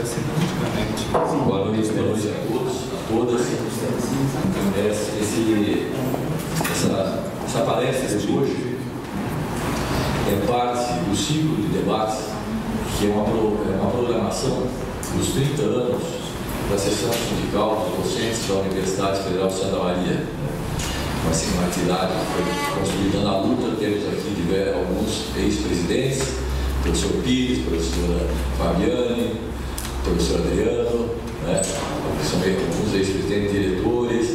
Boa noite a todos, a todas. Essa palestra de hoje é parte do ciclo de debates, que é uma programação dos 30 anos da Seção Sindical dos Docentes da Universidade Federal de Santa Maria. Uma entidade que foi construída na luta. Temos aqui alguns ex-presidentes, professor Pires, professora Fabiane, professor Adriano, né, que são alguns ex-presidentes, diretores,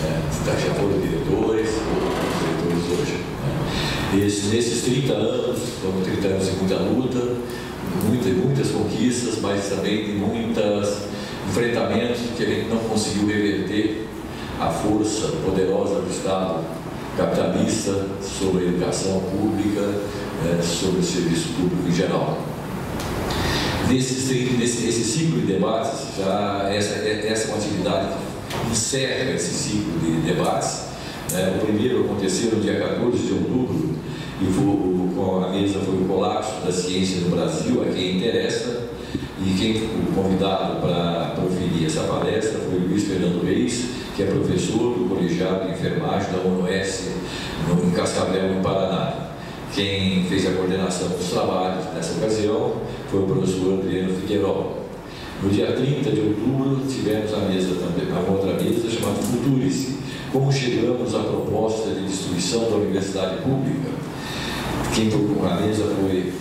né, já foram diretores, outros diretores hoje. Né. Nesses 30 anos, foram 30 anos de muita luta, muitas conquistas, mas também de muitos enfrentamentos que a gente não conseguiu reverter a força poderosa do Estado capitalista sobre a educação pública, sobre o serviço público em geral. Nesse ciclo de debates, essa é uma atividade que encerra esse ciclo de debates. O primeiro aconteceu no dia 14 de outubro, e com a mesa foi o colapso da ciência no Brasil, a quem interessa, e quem foi convidado para proferir essa palestra foi o Luiz Fernando Reis, que é professor do colegiado de enfermagem da UNOS, em Cascavel, no Paraná. Quem fez a coordenação dos trabalhos nessa ocasião foi o professor Adriano Figueiredo. No dia 30 de outubro, tivemos a mesa também, uma outra mesa chamada Futurice. Como chegamos à proposta de destruição da universidade pública? Quem foi com a mesa foi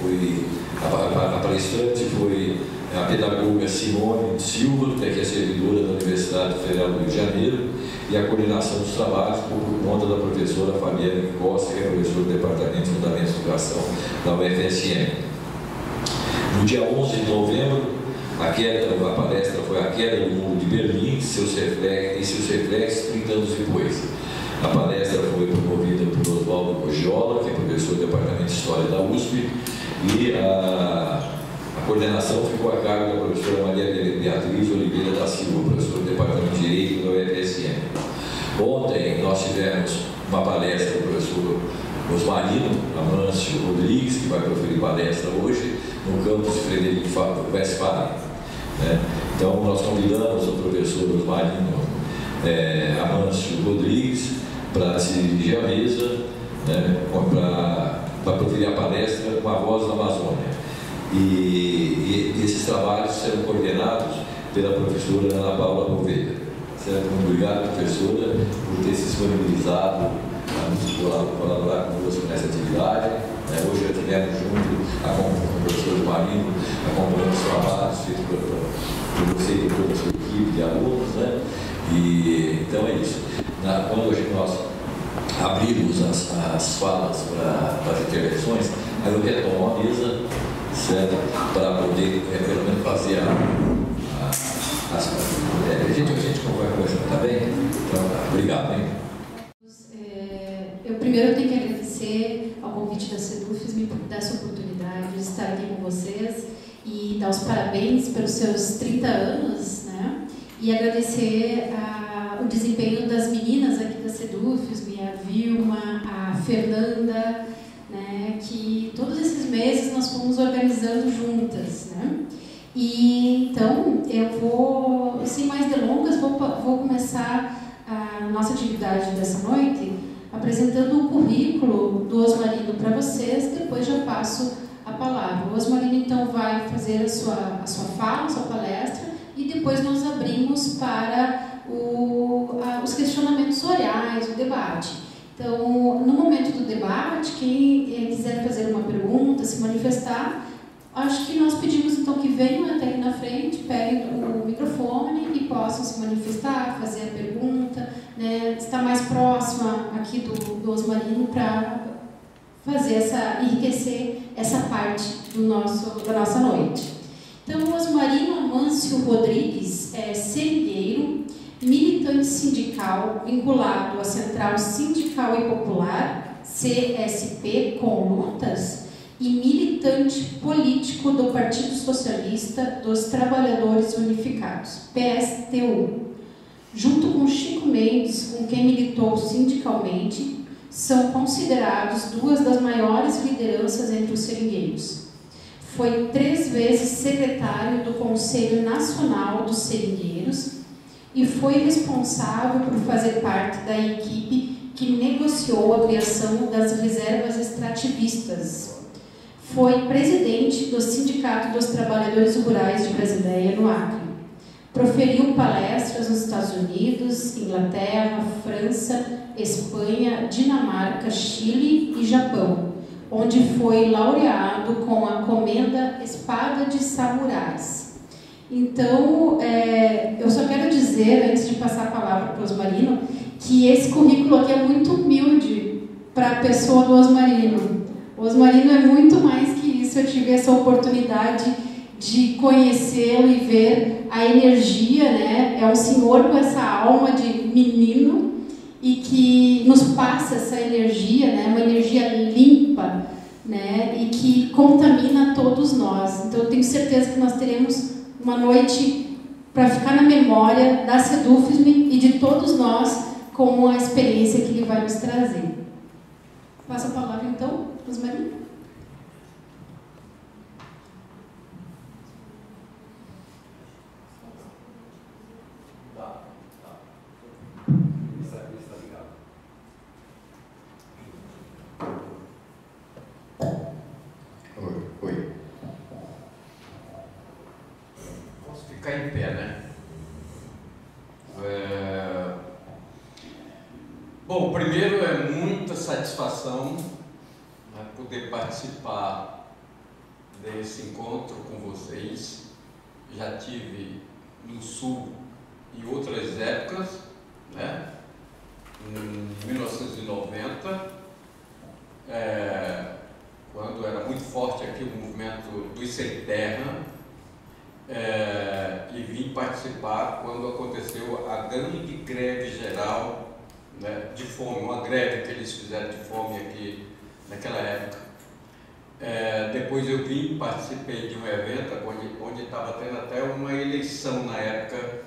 a palestrante foi a pedagoga Simone Silva, que é servidora da Universidade Federal do Rio de Janeiro, e a coordenação dos trabalhos por conta da professora Fabiane Costa, que é professora do Departamento de Fundamentos de Educação da UFSM. No dia 11 de novembro, a palestra foi A Queda do Muro de Berlim e seus reflexos 30 anos depois. A palestra foi promovida por Oswaldo Cogiola, que é professor do Departamento de História da USP, e a coordenação ficou a cargo da professora Maria Beatriz Oliveira da Silva, professora do Departamento de Direito da UFSM. Ontem nós tivemos uma palestra do professor Osmarino Amâncio Rodrigues, que vai proferir palestra hoje no campus de Frederico Westphalen. Então nós convidamos o professor Osmarino Amâncio Rodrigues para se dirigir à mesa, para proferir a palestra com a voz da Amazônia. E esses trabalhos serão coordenados pela professora Ana Paula Poveda. Muito obrigado, professora, por ter se disponibilizado a colaborar conosco nessa atividade. Hoje já tivemos junto com o professor Marino, acompanhando os trabalhos feitos por você e por toda a sua equipe de alunos. E, então é isso. Quando hoje nós abrimos as falas para as intervenções, aí eu quero tomar uma mesa, certo? Para poder, pelo menos, fazer a gente vai conversando, tá bem? Então, obrigado, hein? Eu primeiro tenho que agradecer ao convite da SEDUFES por dar essa oportunidade de estar aqui com vocês e dar os parabéns pelos seus 30 anos, né? E agradecer o desempenho das meninas aqui da SEDUFES, a Vilma, a Fernanda, né, que todos esses meses nós fomos organizando juntas, né? E então eu vou, sem mais delongas, vou começar a nossa atividade dessa noite apresentando o currículo do Osmarino para vocês. Depois já passo a palavra. O Osmarino então vai fazer a sua fala, a sua palestra, e depois nós abrimos para os questionamentos orais, o debate. Então, no momento do debate, quem quiser fazer uma pergunta, se manifestar, acho que nós pedimos então que venham até aqui na frente, peguem o microfone e possam se manifestar, fazer a pergunta, né, estar mais próxima aqui do Osmarino para enriquecer essa parte da nossa noite. Então, o Osmarino Amâncio Rodrigues é seringueiro, militante sindical vinculado à Central Sindical e Popular, CSP com Lutas, e militante político do Partido Socialista dos Trabalhadores Unificados, PSTU. Junto com Chico Mendes, com quem militou sindicalmente, são considerados duas das maiores lideranças entre os seringueiros. Foi 3 vezes secretário do Conselho Nacional dos Seringueiros e foi responsável por fazer parte da equipe que negociou a criação das reservas extrativistas. Foi presidente do Sindicato dos Trabalhadores Rurais de Brasileia, no Acre. Proferiu palestras nos Estados Unidos, Inglaterra, França, Espanha, Dinamarca, Chile e Japão, onde foi laureado com a comenda Espada de Samurais. Então, eu só quero dizer, antes de passar a palavra para o Osmarino, que esse currículo aqui é muito humilde para a pessoa do Osmarino. O Osmarino é muito mais que isso. Eu tive essa oportunidade de conhecê-lo e ver a energia, né? É um senhor com essa alma de menino e que nos passa essa energia, né? Uma energia limpa, né? E que contamina todos nós. Então, eu tenho certeza que nós teremos uma noite para ficar na memória da Sedufism e de todos nós com a experiência que ele vai nos trazer. Passa a palavra, então, Osmarino. Oi. Posso ficar em pé, né? Bom, primeiro é muita satisfação, né, poder participar desse encontro com vocês. Já tive no Sul em outras épocas, né? Em 1990, quando era muito forte aqui o movimento dos Sem Terra, e vim participar quando aconteceu a grande greve geral, né, de fome, uma greve que eles fizeram de fome aqui naquela época. Depois eu vim, participei de um evento onde estava tendo até uma eleição na época,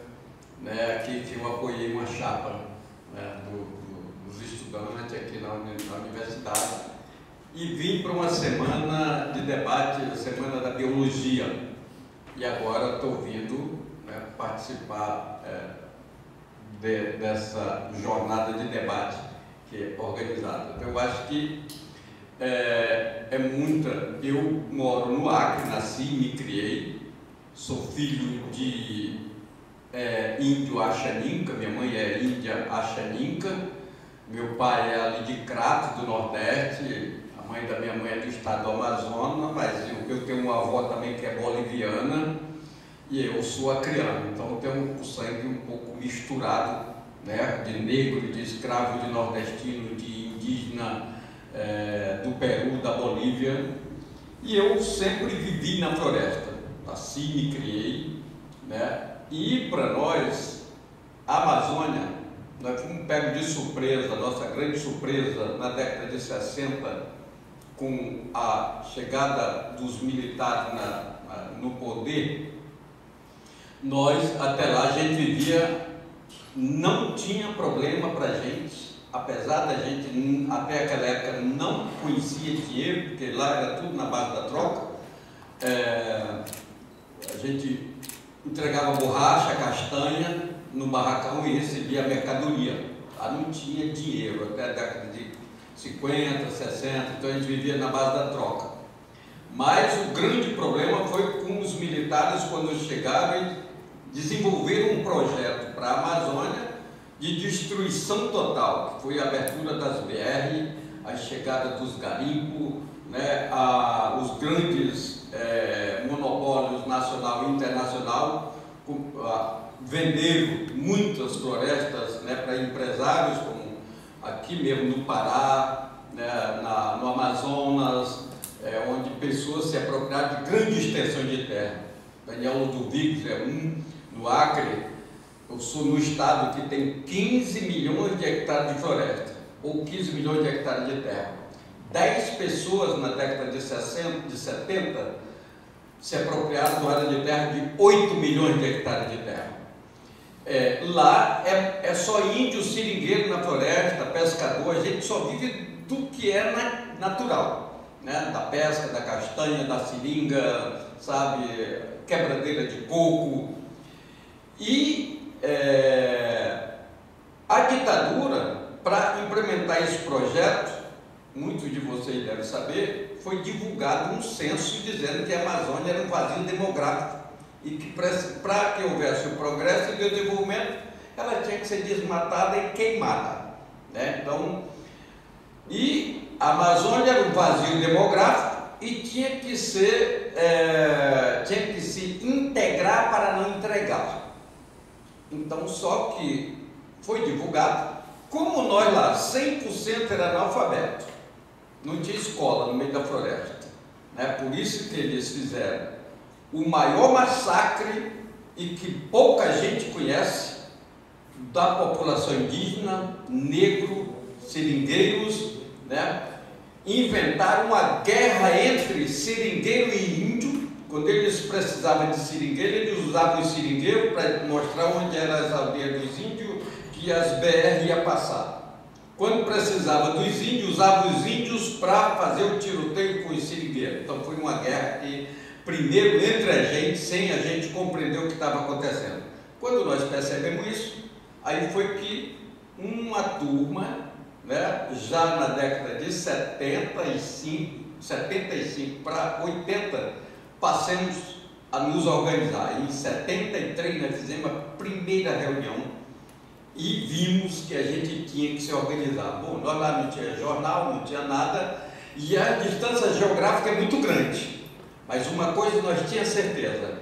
né, que eu apoiei uma chapa, né, dos estudantes aqui na universidade, e vim para uma semana de debate, a Semana da Biologia, e agora estou vindo, né, participar dessa jornada de debate que é organizada. Então, eu acho que eu moro no Acre, nasci e me criei, sou filho de índio Axaninca, minha mãe é índia Axaninca, meu pai é ali de Crato, do Nordeste, a mãe da minha mãe é do estado do Amazonas, mas eu tenho uma avó também que é boliviana e eu sou acreano, então eu tenho o sangue um pouco misturado, né, de negro, de escravo, de nordestino, de indígena do Peru, da Bolívia, e eu sempre vivi na floresta, nasci e me criei, né? E para nós, a Amazônia, nós fomos pegos de surpresa, nossa grande surpresa na década de 60, com a chegada dos militares no poder. Nós, até lá, a gente vivia, não tinha problema para a gente, apesar da gente, até aquela época, não conhecia dinheiro, porque lá era tudo na base da troca. A gente entregava borracha, castanha no barracão e recebia mercadoria. Lá não tinha dinheiro, até a década de 50, 60, então a gente vivia na base da troca. Mas o grande problema foi com os militares quando chegaram e desenvolveram um projeto para a Amazônia de destruição total, que foi a abertura das BR, a chegada dos garimpos, né, os grandes monopólios nacional e internacional, venderam muitas florestas, né, para empresários, como aqui mesmo no Pará, né, no Amazonas, onde pessoas se apropriaram de grandes extensões de terra. Daniel Ludovicos é no Acre. Eu sou no estado que tem 15 milhões de hectares de floresta, ou 15 milhões de hectares de terra. 10 pessoas na década de 70 se apropriaram de área de terra de 8 milhões de hectares de terra. Lá é só índio, seringueiro na floresta, pescador, a gente só vive do que é natural. né? Da pesca, da castanha, da seringa, sabe, quebradeira de coco. E a ditadura, para implementar esse projeto, muitos de vocês devem saber, foi divulgado um censo dizendo que a Amazônia era um vazio demográfico e que para que houvesse o progresso e o desenvolvimento, ela tinha que ser desmatada e queimada, né? Então, e a Amazônia era um vazio demográfico e tinha que se integrar para não entregar. Então, só que foi divulgado, como nós lá, 100% era analfabeto, não tinha escola no meio da floresta, né? Por isso que eles fizeram o maior massacre e que pouca gente conhece da população indígena, negro, seringueiros, né? Inventaram uma guerra entre seringueiro e índio. Quando eles precisavam de seringueiro, eles usavam o seringueiro para mostrar onde eram as aldeias dos índios, que as BR ia passar. Quando precisava dos índios, usava os índios para fazer o tiroteio com os seringueiros. Então foi uma guerra que, primeiro entre a gente, sem a gente compreender o que estava acontecendo. Quando nós percebemos isso, aí foi que uma turma, né, já na década de 75 para 80, passamos a nos organizar. Em 73 nós fizemos a primeira reunião e vimos que a gente tinha que se organizar. Bom, nós lá não tinha jornal, não tinha nada, e a distância geográfica é muito grande. Mas uma coisa nós tínhamos certeza,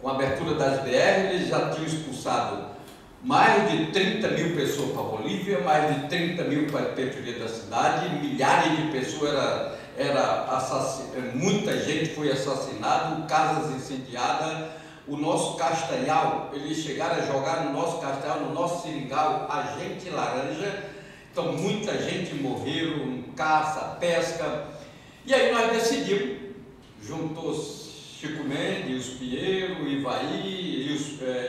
com a abertura das BR, eles já tinham expulsado mais de 30 mil pessoas para a Bolívia, mais de 30 mil para a periferia da cidade, milhares de pessoas muita gente foi assassinada, casas incendiadas. O nosso castanhal, eles chegaram a jogar no nosso castanhal, no nosso seringal, agente laranja. Então muita gente morreu, caça, pesca. E aí nós decidimos, juntou Chico Mendes, os Pinheiro, Ivaí,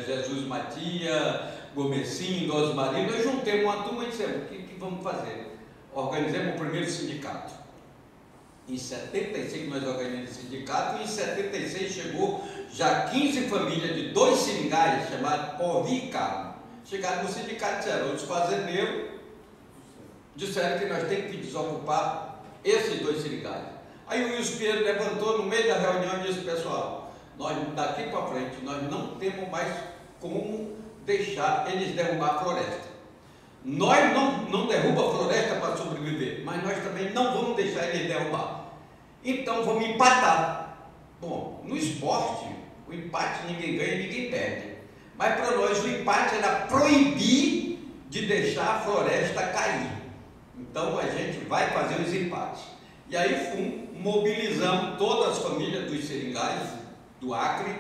Jesus Matias, Gomecinho, Osmarino, nós juntemos uma turma e dissemos, o que vamos fazer? Organizamos o primeiro sindicato. Em 75 nós organizamos o sindicato e em 76 chegou já 15 famílias de 2 seringais, chamados Porri e Carmo. Chegaram no sindicato e disseram, os fazendeiros disseram que nós temos que desocupar esses 2 seringais. Aí o Wilson Pinheiro levantou no meio da reunião e disse, pessoal, nós daqui para frente nós não temos mais como deixar eles derrubar a floresta. Nós não derrubamos a floresta para sobreviver, mas nós também não vamos deixar eles derrubar. Então vamos empatar. Bom, no esporte, o empate ninguém ganha e ninguém perde. Mas para nós o empate era proibir de deixar a floresta cair. Então a gente vai fazer os empates. E aí mobilizamos todas as famílias dos seringais, do Acre,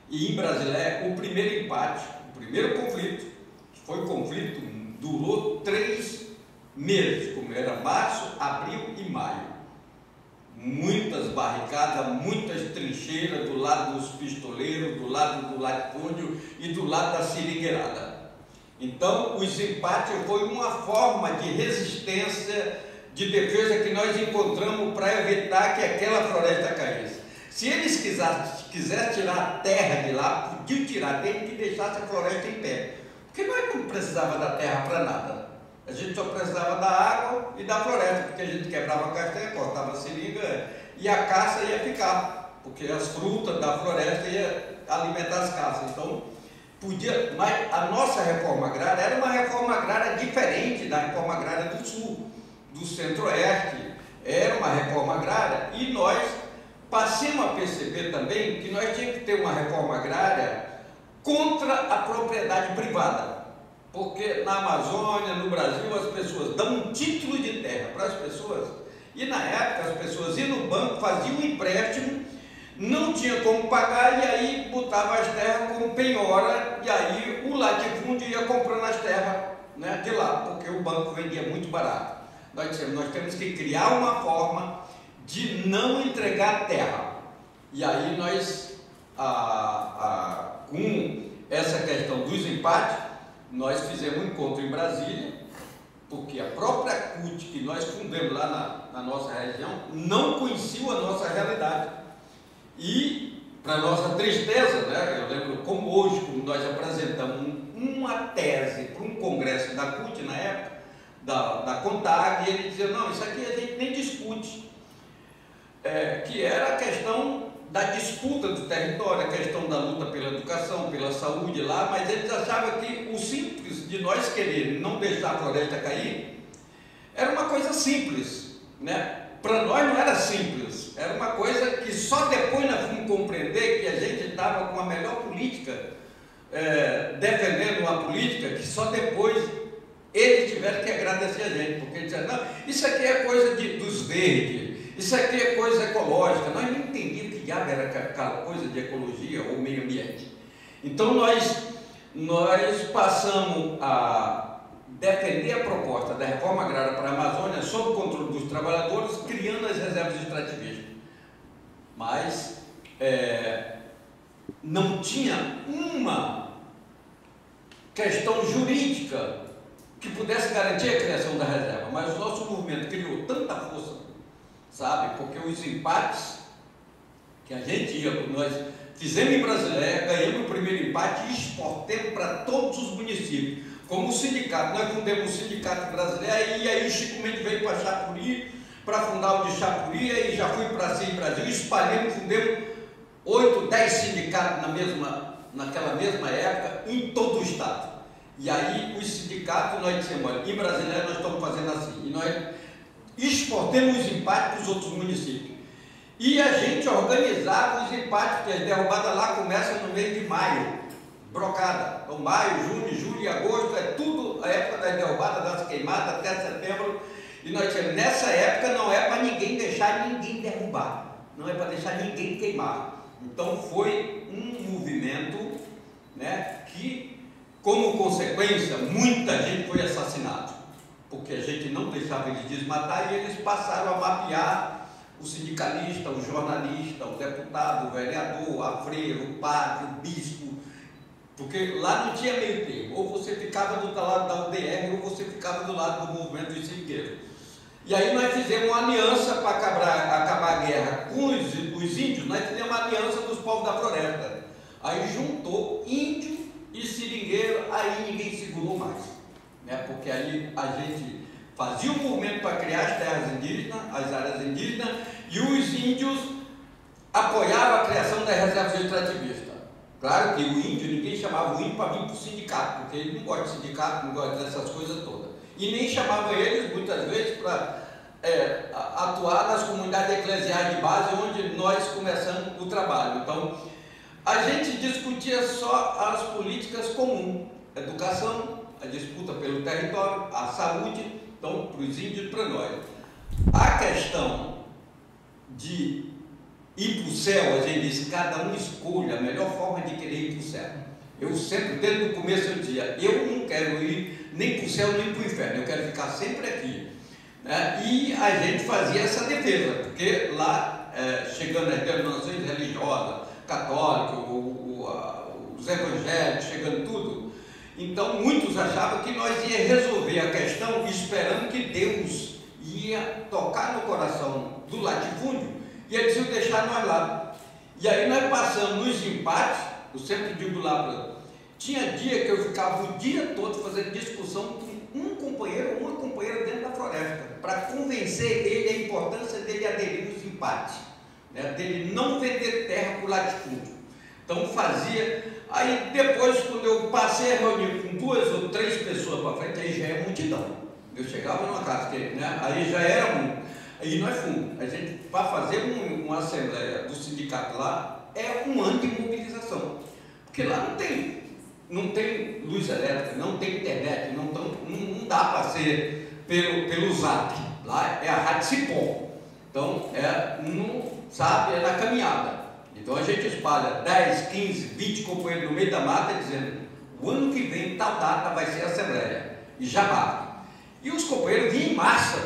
e em Brasília, o primeiro empate, o primeiro conflito, que foi um conflito, durou 3 meses, como era março, abril e maio. Muitas barricadas, muitas trincheiras do lado dos pistoleiros, do lado do latifúndio e do lado da seringueirada. Então, os empates foi uma forma de resistência, de defesa que nós encontramos para evitar que aquela floresta caísse. Se eles quisessem tirar a terra de lá, podiam tirar, desde que deixasse a floresta em pé. Porque nós não precisava da terra para nada. A gente só precisava da água e da floresta, porque a gente quebrava a castanha, cortava a seringa e a caça ia ficar, porque as frutas da floresta iam alimentar as caças. Então, podia, mas a nossa reforma agrária era uma reforma agrária diferente da reforma agrária do Sul, do Centro-Oeste. Era uma reforma agrária e nós passamos a perceber também que nós tínhamos que ter uma reforma agrária contra a propriedade privada. Porque na Amazônia, no Brasil, as pessoas dão um título de terra para as pessoas. E na época as pessoas iam no banco, faziam um empréstimo, não tinha como pagar e aí botavam as terras como penhora e aí o latifúndio ia comprando as terras, né, de lá, porque o banco vendia muito barato. Nós dissemos, nós temos que criar uma forma de não entregar terra. E aí nós, com essa questão dos empates, nós fizemos um encontro em Brasília, porque a própria CUT que nós fundamos lá na nossa região não conhecia a nossa realidade. E, para nossa tristeza, né, eu lembro como hoje, como nós apresentamos uma tese para um congresso da CUT na época, da CONTAG, e ele dizia, não, isso aqui a gente nem discute, que era a questão da disputa do território, a questão da luta pela educação, pela saúde lá, mas eles achavam que o simples de nós querer não deixar a floresta cair era uma coisa simples, né? Para nós não era simples, era uma coisa que só depois nós fomos compreender que a gente estava com a melhor política, defendendo uma política que só depois eles tiveram que agradecer a gente, porque eles disseram, não, isso aqui é coisa dos verdes, isso aqui é coisa ecológica. Nós não entendíamos que diabo era aquela coisa de ecologia ou meio ambiente. Então nós passamos a defender a proposta da reforma agrária para a Amazônia sob o controle dos trabalhadores, criando as reservas extrativistas. Mas não tinha uma questão jurídica que pudesse garantir a criação da reserva. Mas o nosso movimento criou tanta força, sabe? Porque os empates que a gente nós fizemos em Brasileia, ganhamos o primeiro empate e exportamos para todos os municípios. Como o sindicato, nós fundamos o Sindicato Brasileiro, e aí Chico Mendes veio para Chapuri, para fundar o de Chapuri, e já fui para Sim Brasil, espalhamos, fundamos 8, 10 sindicatos naquela mesma época, em todo o estado. E aí os sindicatos, nós dissemos, olha, em Brasileia nós estamos fazendo assim, e nós exportamos os empates para os outros municípios. E a gente organizava os empates, porque as derrubadas lá começam no mês de maio, brocada. Então maio, junho, julho e agosto, é tudo a época das derrubadas, das queimadas, até setembro. E nós tínhamos, nessa época não é para ninguém deixar ninguém derrubar, não é para deixar ninguém queimar. Então foi um movimento, né, que, como consequência, muita gente foi assassinada, porque a gente não deixava eles desmatar e eles passaram a mapear o sindicalista, o jornalista, o deputado, o vereador, a freira, o padre, o bispo, porque lá não tinha meio termo, ou você ficava do lado da UDR ou você ficava do lado do movimento dos seringueiros. E aí nós fizemos uma aliança para acabar a guerra com os índios, nós fizemos uma aliança dos povos da floresta. Aí juntou índio e seringueiro, aí ninguém segurou mais, né? Porque aí a gente fazia um movimento para criar as terras indígenas, as áreas indígenas, e os índios apoiavam a criação das reservas extrativistas. Claro que o índio, ninguém chamava o índio para vir para o sindicato, porque ele não gosta de sindicato, não gosta dessas coisas todas. E nem chamava eles, muitas vezes, para atuar nas comunidades eclesiais de base, onde nós começamos o trabalho. Então, a gente discutia só as políticas comuns, a educação, a disputa pelo território, a saúde, então, para os índios e para nós. A questão de ir para o céu, a gente diz, cada um escolhe a melhor forma de querer ir para o céu. Eu sempre, desde o começo do dia, eu não quero ir nem para o céu nem para o inferno, eu quero ficar sempre aqui, né? E a gente fazia essa defesa, porque lá, chegando as denominações religiosas, católicos, os evangélicos, chegando tudo, então muitos achavam que nós ia resolver a questão esperando que Deus ia tocar no coração do latifúndio e eles iam deixar nós lá. E aí nós passamos nos empates, eu sempre digo lá, tinha dia que eu ficava o dia todo fazendo discussão com um companheiro ou uma companheira dentro da floresta, para convencer ele a importância dele aderir nos empates, né, dele não vender terra para o latifúndio. Então fazia, aí depois quando eu passei a reunir com 2 ou 3 pessoas para frente, aí já é multidão. Eu chegava numa casa, né, aí já era muito. Aí nós fomos, a gente, para fazer uma assembleia do sindicato lá, é um ano de mobilização, porque lá não tem luz elétrica, não tem internet, não dá para ser pelo zap, lá é a Rádio Cipó, então é na caminhada. Então a gente espalha 10, 15, 20 companheiros no meio da mata dizendo, o ano que vem, tal data vai ser a assembleia, e já marca. E os companheiros vinham em massa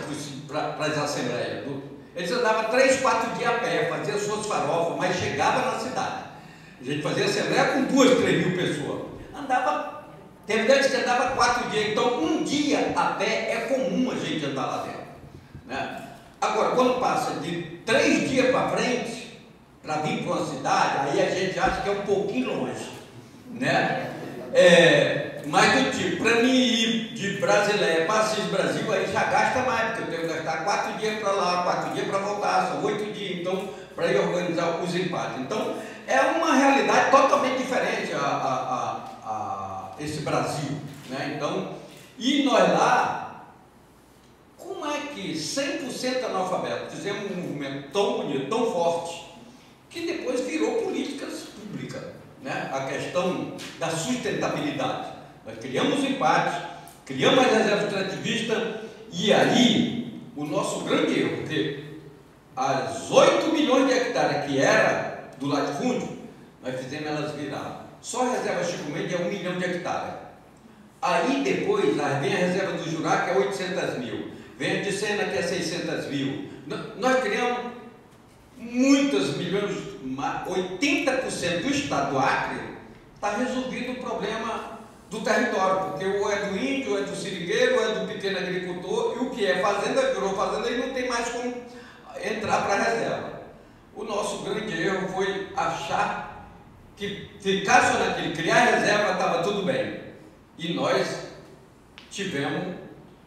para as assembleias. Eles andavam 3, 4 dias a pé, faziam suas farofas, mas chegava na cidade. A gente fazia assembleia com 2, 3 mil pessoas. Andava Teve vezes que andava 4 dias, então um dia a pé é comum a gente andar lá dentro, né? Agora, quando passa de 3 dias para frente, para vir para uma cidade, aí a gente acha que é um pouquinho longe, né? Mas do tipo, para mim ir de Brasileia para Assis Brasil, aí já gasta mais, porque eu tenho que gastar 4 dias para lá, 4 dias para voltar, são 8 dias, então, para ir organizar os empates. Então, é uma realidade totalmente diferente a esse Brasil, né? Então, e nós lá, como é que 100% analfabeto fizemos um movimento tão bonito, tão forte, que depois virou políticas públicas, né? A questão da sustentabilidade. Nós criamos empate, criamos as reservas extrativistas, e aí o nosso grande erro, porque as 8 milhões de hectares que era do latifúndio, nós fizemos elas virar. Só a reserva Chico Mendes é 1 milhão de hectares. Aí depois vem a reserva do Jurá, que é 800 mil. Vem a de Sena, que é 600 mil. Nós criamos muitas milhões, 80% do estado do Acre está resolvido o problema do território, porque ou é do índio, ou é do seringueiro, ou é do pequeno agricultor, e o que é fazenda virou fazenda e não tem mais como entrar para a reserva. O nosso grande erro foi achar que ficar só naquele, criar reserva, estava tudo bem. E nós tivemos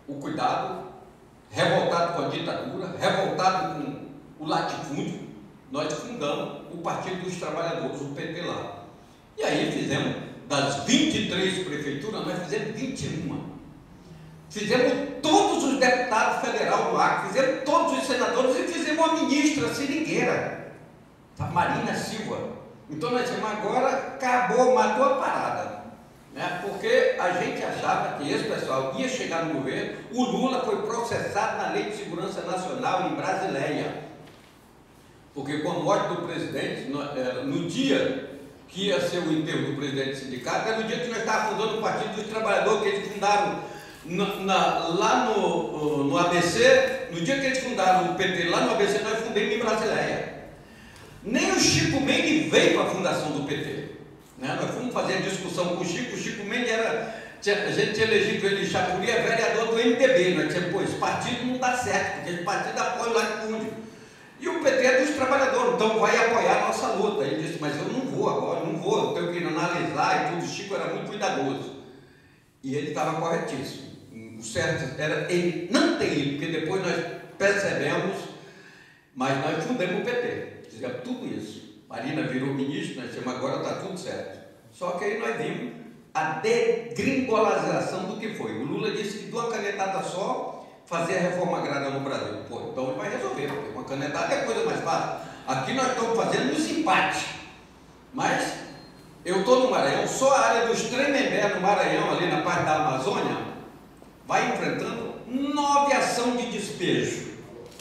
o cuidado, revoltado com a ditadura, revoltado com o latifúndio, nós fundamos o Partido dos Trabalhadores, o PT lá. E aí fizemos, das 23 prefeituras, nós fizemos 21. Fizemos todos os deputados federais do Acre, fizemos todos os senadores e fizemos uma ministra seringueira, a Marina Silva. Então nós dissemos, agora acabou, matou a parada, né? Porque a gente achava que esse pessoal ia chegar no governo. O Lula foi processado na Lei de Segurança Nacional em Brasileia, porque com a morte do presidente, no dia que ia ser o enterro do presidente do sindicato, era no dia que nós estávamos fundando o Partido dos Trabalhadores, que eles fundaram lá no ABC. No dia que eles fundaram o PT lá no ABC, nós fundamos em Brasileia. Nem o Chico Mendes veio para a fundação do PT, né? Nós fomos fazer a discussão com o Chico Mendes a gente tinha elegido ele em Chapuri, vereador do MDB. Nós dissemos, pô, esse partido não dá certo, porque esse partido apoia o latifúndio. E o PT é dos trabalhadores, então vai apoiar a nossa luta. Ele disse, mas eu não vou agora, não vou, eu tenho que analisar e tudo. O Chico era muito cuidadoso. E ele estava corretíssimo. O certo era ele não ter ido, porque depois nós percebemos, mas nós fundamos o PT. Fizemos tudo isso. Marina virou ministro, nós dissemos, agora está tudo certo. Só que aí nós vimos a degringolarização do que foi. O Lula disse que de uma canetada só fazer a reforma agrária no Brasil. Pô, então ele vai resolver, porque uma canetada é a coisa mais fácil. Aqui nós estamos fazendo os empates. Mas eu estou no Maranhão, só a área dos Tremembé no Maranhão, ali na parte da Amazônia, vai enfrentando 9 ações de despejo,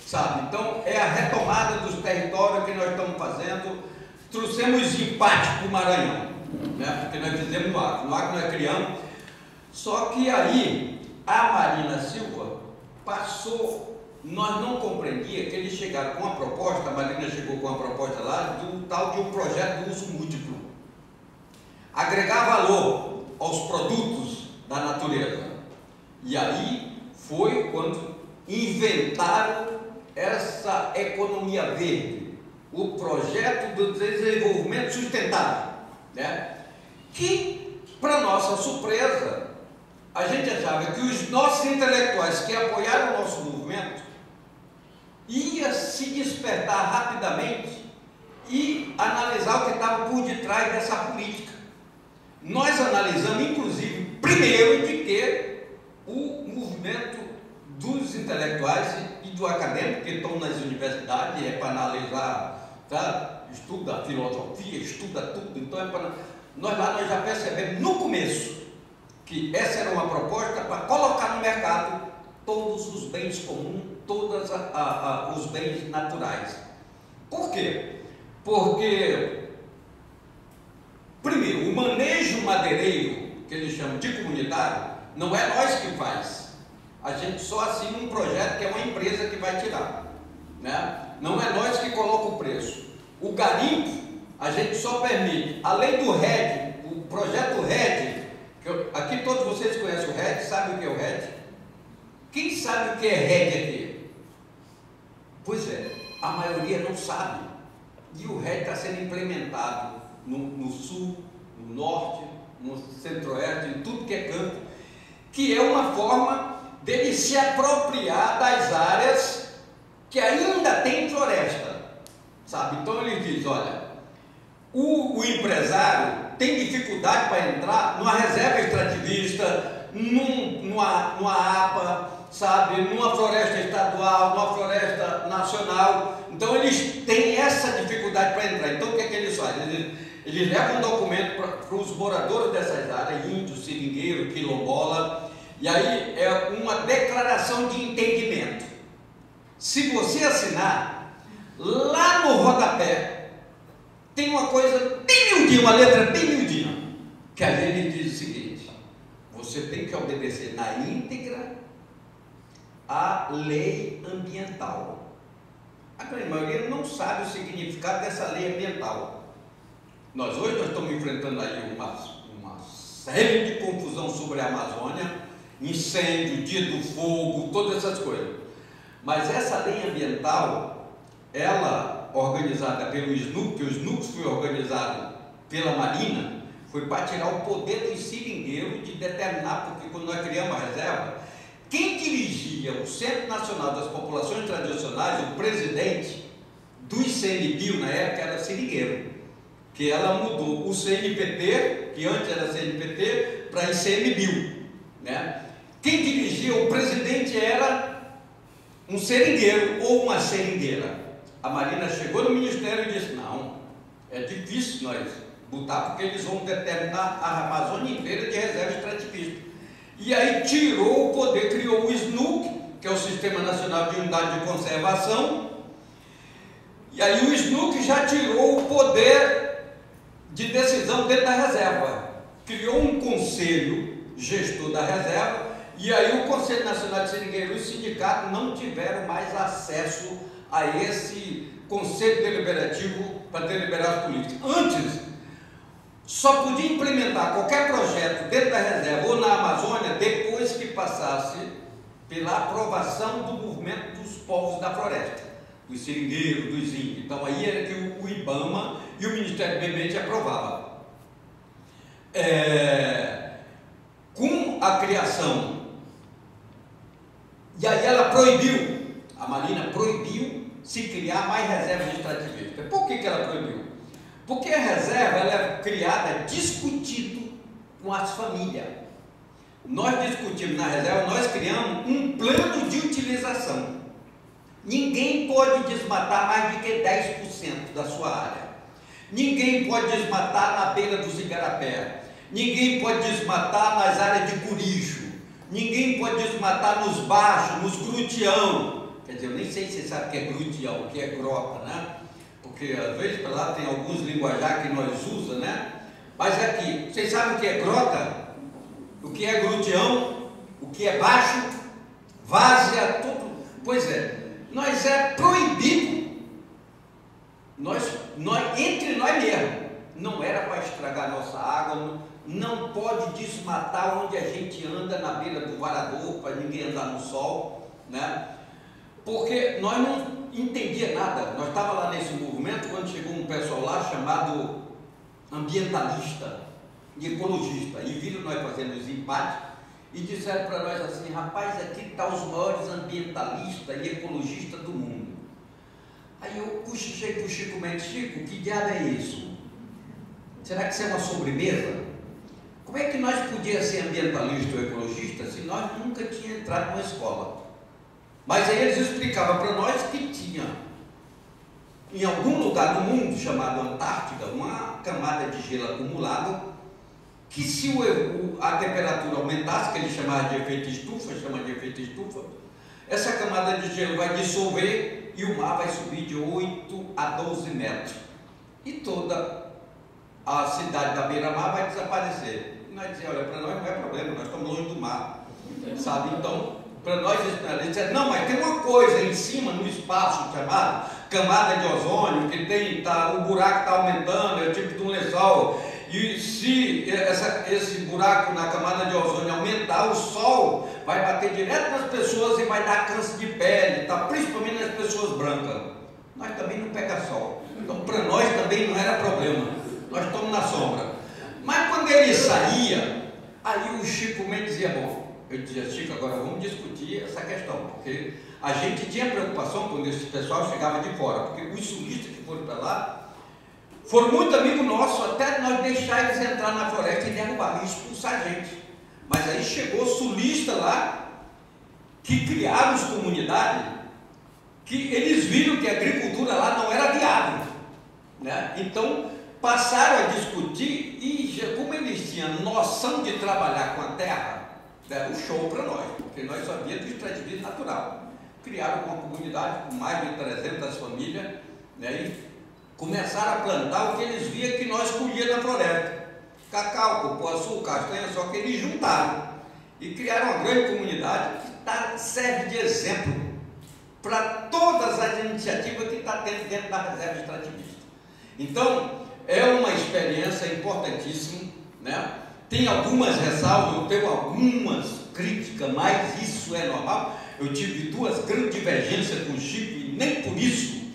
sabe? Então é a retomada dos territórios que nós estamos fazendo. Trouxemos empate para o Maranhão, né? Porque nós fizemos no Acre nós criamos. Só que aí a Marina Silva passou, nós não compreendíamos que eles chegaram com uma proposta, a Marina chegou com uma proposta lá, do tal de um projeto de uso múltiplo. Agregar valor aos produtos da natureza. E aí foi quando inventaram essa economia verde, o projeto do desenvolvimento sustentável, né? Que, para nossa surpresa, a gente achava que os nossos intelectuais que apoiaram o nosso movimento ia se despertar rapidamente e analisar o que estava por detrás dessa política. Nós analisamos, inclusive, primeiro de que o movimento dos intelectuais e do acadêmico que estão nas universidades é para analisar, tá? Estuda filosofia, estuda tudo. Então nós já percebemos no começo que essa era uma proposta para colocar no mercado todos os bens comuns, todos os bens naturais. Por quê? Porque, primeiro, o manejo madeireiro, que eles chamam de comunitário, não é nós que faz. A gente só assina um projeto que é uma empresa que vai tirar, né? Não é nós que coloca o preço. O garimpo, a gente só permite, além do RED, o projeto RED, Aqui todos vocês conhecem o RED, sabem o que é o RED? Quem sabe o que é RED aqui? Pois é, a maioria não sabe. E o RED está sendo implementado no sul, no norte, no centro-oeste, em tudo que é canto, que é uma forma dele se apropriar das áreas que ainda tem floresta, sabe? Então ele diz, olha, o empresário tem dificuldade para entrar numa reserva extrativista, numa APA, sabe, numa floresta estadual, numa floresta nacional. Então eles têm essa dificuldade para entrar. Então o que é que eles fazem? Eles levam um documento para os moradores dessas áreas, índio, seringueiro, quilombola, e aí é uma declaração de entendimento. Se você assinar, lá no rodapé tem uma coisa bem miudinha, uma letra bem miudinha, que a gente diz o seguinte: você tem que obedecer na íntegra a lei ambiental. A grande maioria não sabe o significado dessa lei ambiental. Nós estamos enfrentando aí uma série de confusão sobre a Amazônia, incêndio, dia do fogo, todas essas coisas. Mas essa lei ambiental, ela organizada pelo SNUC, que o SNUC foi organizado pela Marinha, foi para tirar o poder dos seringueiros de determinar, porque quando nós criamos a reserva, quem dirigia o Centro Nacional das Populações Tradicionais, o presidente do ICMBio na época era seringueiro, que ela mudou o CNPT, que antes era CNPT, para ICMBio, né? Quem dirigia, o presidente era um seringueiro ou uma seringueira. A Marina chegou no Ministério e disse, não, é difícil nós botar, porque eles vão determinar a Amazônia inteira de reserva extrativista. E aí tirou o poder, criou o SNUC, que é o Sistema Nacional de Unidade de Conservação, e aí o SNUC já tirou o poder de decisão dentro da reserva, criou um conselho gestor da reserva, e aí o Conselho Nacional de Seringueiros e os sindicatos não tiveram mais acesso a esse conselho deliberativo para deliberar as políticas. Antes, só podia implementar qualquer projeto dentro da reserva ou na Amazônia depois que passasse pela aprovação do movimento dos povos da floresta, dos seringueiros, dos índios. Então aí era que o IBAMA e o Ministério do Meio Ambiente aprovavam. Com a criação, e aí ela proibiu, a Marina proibiu se criar mais reservas extrativistas. Por que ela proibiu? Porque a reserva ela é criada discutido com as famílias. Nós discutimos na reserva, nós criamos um plano de utilização. Ninguém pode desmatar mais de que 10% da sua área. Ninguém pode desmatar na beira dos igarapé. Ninguém pode desmatar nas áreas de curicho. Ninguém pode desmatar nos baixos, nos grutião. Quer dizer, eu nem sei se você sabe o que é grutião, o que é grota, né? Porque às vezes para lá tem alguns linguajar que nós usamos, né? Mas aqui, vocês sabem o que é grota? O que é grutião? O que é baixo? Várzea, tudo. Pois é, nós é proibido. Entre nós mesmos. Não era para estragar nossa água, não pode desmatar onde a gente anda na beira do varador, para ninguém andar no sol, né? Porque nós não entendia nada. Nós estávamos lá nesse movimento quando chegou um pessoal lá chamado ambientalista e ecologista, e viram nós fazendo os empates e disseram para nós assim, rapaz, aqui estão os maiores ambientalistas e ecologistas do mundo. Aí eu puxei para o Chico Mendes, Chico, que diabo é isso? Será que isso é uma sobremesa? Como é que nós podíamos ser ambientalista ou ecologista se nós nunca tínhamos entrado numa escola? Mas aí eles explicavam para nós que tinha em algum lugar do mundo, chamado Antártida, uma camada de gelo acumulado, que se a temperatura aumentasse, que eles chamavam de efeito estufa, essa camada de gelo vai dissolver e o mar vai subir de 8 a 12 metros. E toda a cidade da beira-mar vai desaparecer. E nós dizemos, olha, para nós não é problema, nós estamos longe do mar, sabe? Então, para nós, eles disseram, não, mas tem uma coisa em cima, no espaço, chamado camada de ozônio, que tem, o buraco está aumentando, é o tipo de um lençol, E se esse buraco na camada de ozônio aumentar, o sol vai bater direto nas pessoas e vai dar câncer de pele, tá? Principalmente nas pessoas brancas. Nós também não pega sol. Então, para nós também não era problema. Nós estamos na sombra. Mas quando ele saía, aí o Chico Mendes dizia, bom, eu dizia, Chico, agora vamos discutir essa questão, porque a gente tinha preocupação quando esse pessoal chegava de fora, porque os sulistas que foram para lá foram muito amigos nossos, até nós deixar eles entrar na floresta e derrubar, e expulsar a gente. Mas aí chegou sulista lá, que criaram as comunidades, que eles viram que a agricultura lá não era viável, né? Então passaram a discutir, e como eles tinham noção de trabalhar com a terra, deram um show para nós, porque nós sabíamos do extrativismo natural. Criaram uma comunidade com mais de 300 famílias, né? E começaram a plantar o que eles viam que nós colhíamos na floresta: cacau, cupuaçu, castanha, só que eles juntaram e criaram uma grande comunidade que serve de exemplo para todas as iniciativas que está tendo dentro da reserva extrativista. Então, é uma experiência importantíssima, né? Tem algumas ressalvas, eu tenho algumas críticas, mas isso é normal. Eu tive duas grandes divergências com o Chico e nem por isso,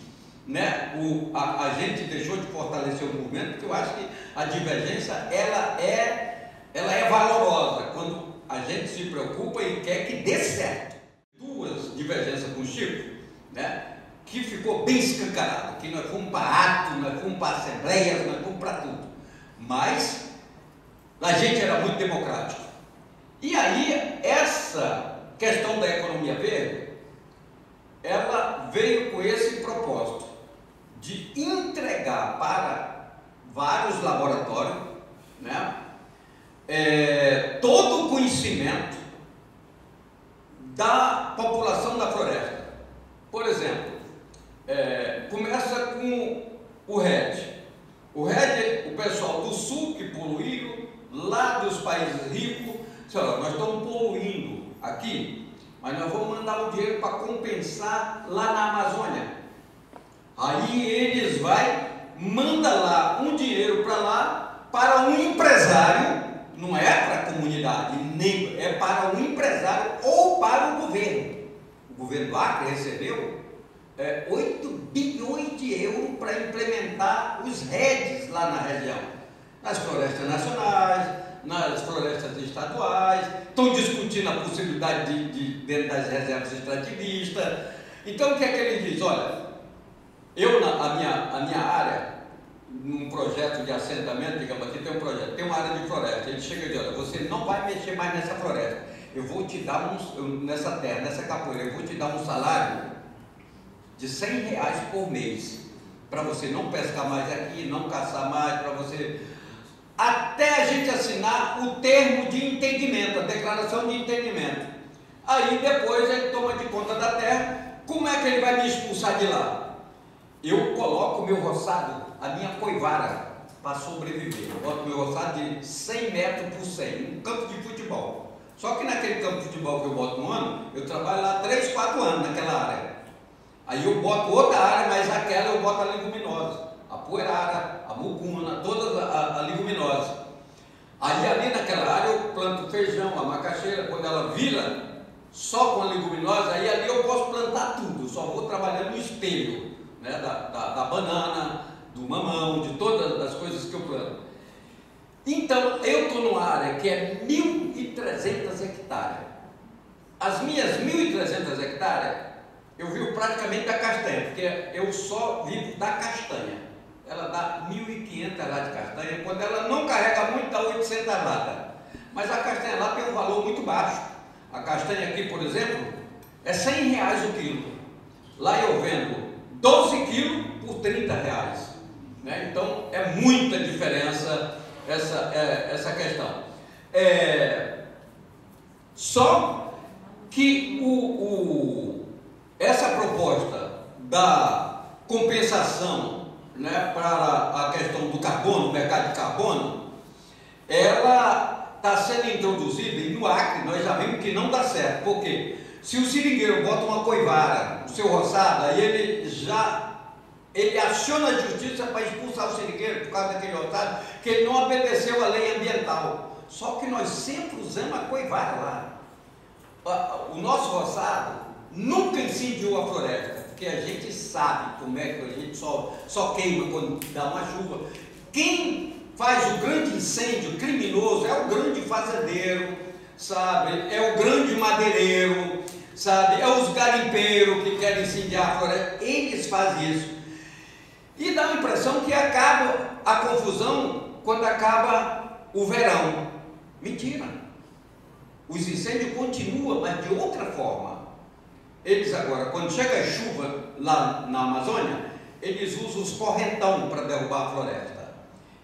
né, a gente deixou de fortalecer o movimento, porque eu acho que a divergência ela é valorosa quando a gente se preocupa e quer que dê certo. Duas divergências com o Chico, né, que ficou bem escancarado, que nós fomos para ato, nós fomos para assembleias, nós fomos para tudo, mas a gente era muito democrático. E aí essa questão da economia verde, ela veio com esse propósito de entregar para vários laboratórios, né, todo o conhecimento da população da floresta. Por exemplo, começa com o RED. O RED, o pessoal do sul que poluíram, lá dos países ricos, olha, nós estamos poluindo aqui, mas nós vamos mandar o dinheiro para compensar lá na Amazônia. Aí eles mandam lá um dinheiro para lá, para um empresário, não é para a comunidade, nem é para um empresário ou para o governo. O governo do Acre recebeu 8 bilhões de euros para implementar os REDs lá na região, nas florestas nacionais, nas florestas estaduais. Estão discutindo a possibilidade dentro das reservas extrativistas. Então o que é que ele diz? Olha, a minha área, num projeto de assentamento, digamos aqui, tem um projeto, tem uma área de floresta. Ele chega e diz: olha, você não vai mexer mais nessa floresta, eu vou te dar nessa terra, nessa capoeira, eu vou te dar um salário de R$100 por mês, para você não pescar mais aqui, não caçar mais, para você, até a gente assinar o termo de entendimento, a declaração de entendimento. Aí depois ele toma de conta da terra. Como é que ele vai me expulsar de lá? Eu coloco o meu roçado, a minha coivara, para sobreviver. Eu boto meu roçado de 100 metros por 100, um campo de futebol. Só que naquele campo de futebol que eu boto no ano, eu trabalho lá 3, 4 anos naquela área. Aí eu boto outra área, mas aquela eu boto a leguminosa, a poeirara, a mucuna, todas a leguminosa. Aí ali naquela área eu planto feijão, a macaxeira. Quando ela vira só com a leguminosa, aí ali eu posso plantar tudo, só vou trabalhando no espelho, né, da banana, do mamão, de todas as coisas que eu planto. Então eu estou numa área que é 1.300 hectares. As minhas 1.300 hectares eu vivo praticamente da castanha, porque eu só vivo da castanha. Ela dá 1.500 latas de castanha. Quando ela não carrega muito, dá 800 latas. Mas a castanha lá tem um valor muito baixo. A castanha aqui, por exemplo, é R$100 o quilo. Lá eu vendo 12 quilos por R$30, né? Então é muita diferença essa questão. Só que essa proposta da compensação, né, para a questão do carbono, o mercado de carbono, ela está sendo introduzida, e no Acre nós já vimos que não dá certo. Por quê? Se o seringueiro bota uma coivara, o seu roçado, aí ele aciona a justiça para expulsar cortar o seringueiro por causa daquele roçado, que ele não obedeceu à lei ambiental. Só que nós sempre usamos a coivara lá. O nosso roçado nunca incendiou a floresta, porque a gente sabe como é que a gente só queima quando dá uma chuva. Quem faz o grande incêndio criminoso é o grande fazendeiro, sabe? É o grande madeireiro, sabe? É os garimpeiros que querem incendiar a floresta. Eles fazem isso. E dá a impressão que acaba a confusão quando acaba o verão. Mentira. Os incêndios continuam, mas de outra forma. Eles agora, quando chega a chuva lá na Amazônia, eles usam os correntão para derrubar a floresta.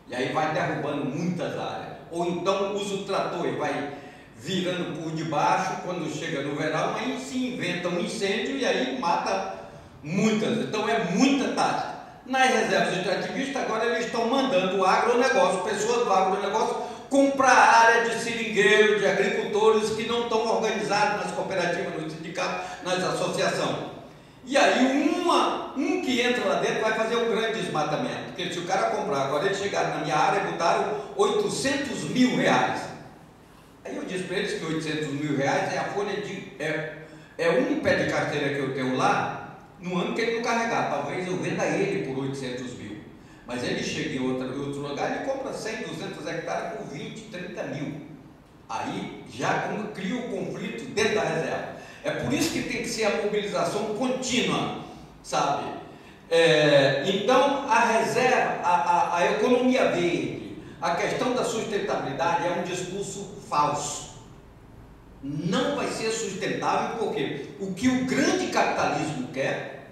E aí vai derrubando muitas áreas. Ou então usa o trator e vai virando por debaixo. Quando chega no verão, aí se inventa um incêndio e aí mata muitas. Então é muita tática. Nas reservas extrativistas, agora eles estão mandando o agronegócio, pessoas do agronegócio, comprar área de seringueiro, de agricultores que não estão organizados nas cooperativas, nos sindicatos, nas associações. E aí um que entra lá dentro vai fazer um grande desmatamento, porque se o cara comprar, agora eles chegaram na minha área e botaram 800 mil reais. Aí eu disse para eles que 800 mil reais é a folha de... é um pé de carteira que eu tenho lá, no ano que ele não carregar. Talvez eu venda ele por 800 mil. Mas ele chega em outro lugar e compra 100, 200 hectares por 20, 30 mil. Aí já cria o conflito dentro da reserva. É por isso que tem que ser a mobilização contínua, sabe? Então a reserva, a economia verde, a questão da sustentabilidade é um discurso falso. Não vai ser sustentável porque o que o grande capitalismo quer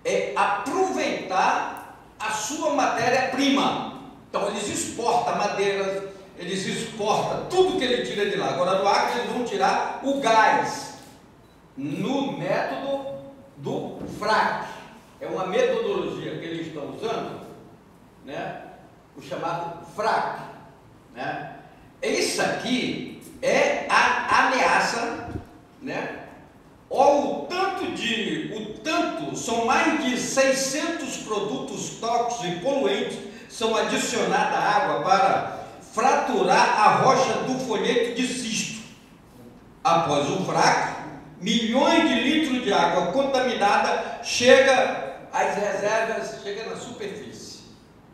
é aproveitar a sua matéria-prima. Então eles exportam madeiras, eles exportam tudo que ele tira de lá. Agora no Acre eles vão tirar o gás no método do FRAC. É uma metodologia que eles estão usando, né? O chamado FRAC, né? Isso aqui é a ameaça, né? O tanto, são mais de 600 produtos tóxicos e poluentes são adicionados à água para fraturar a rocha do folheto de cisto. Após o FRAC, milhões de litros de água contaminada chega às reservas, chega na superfície.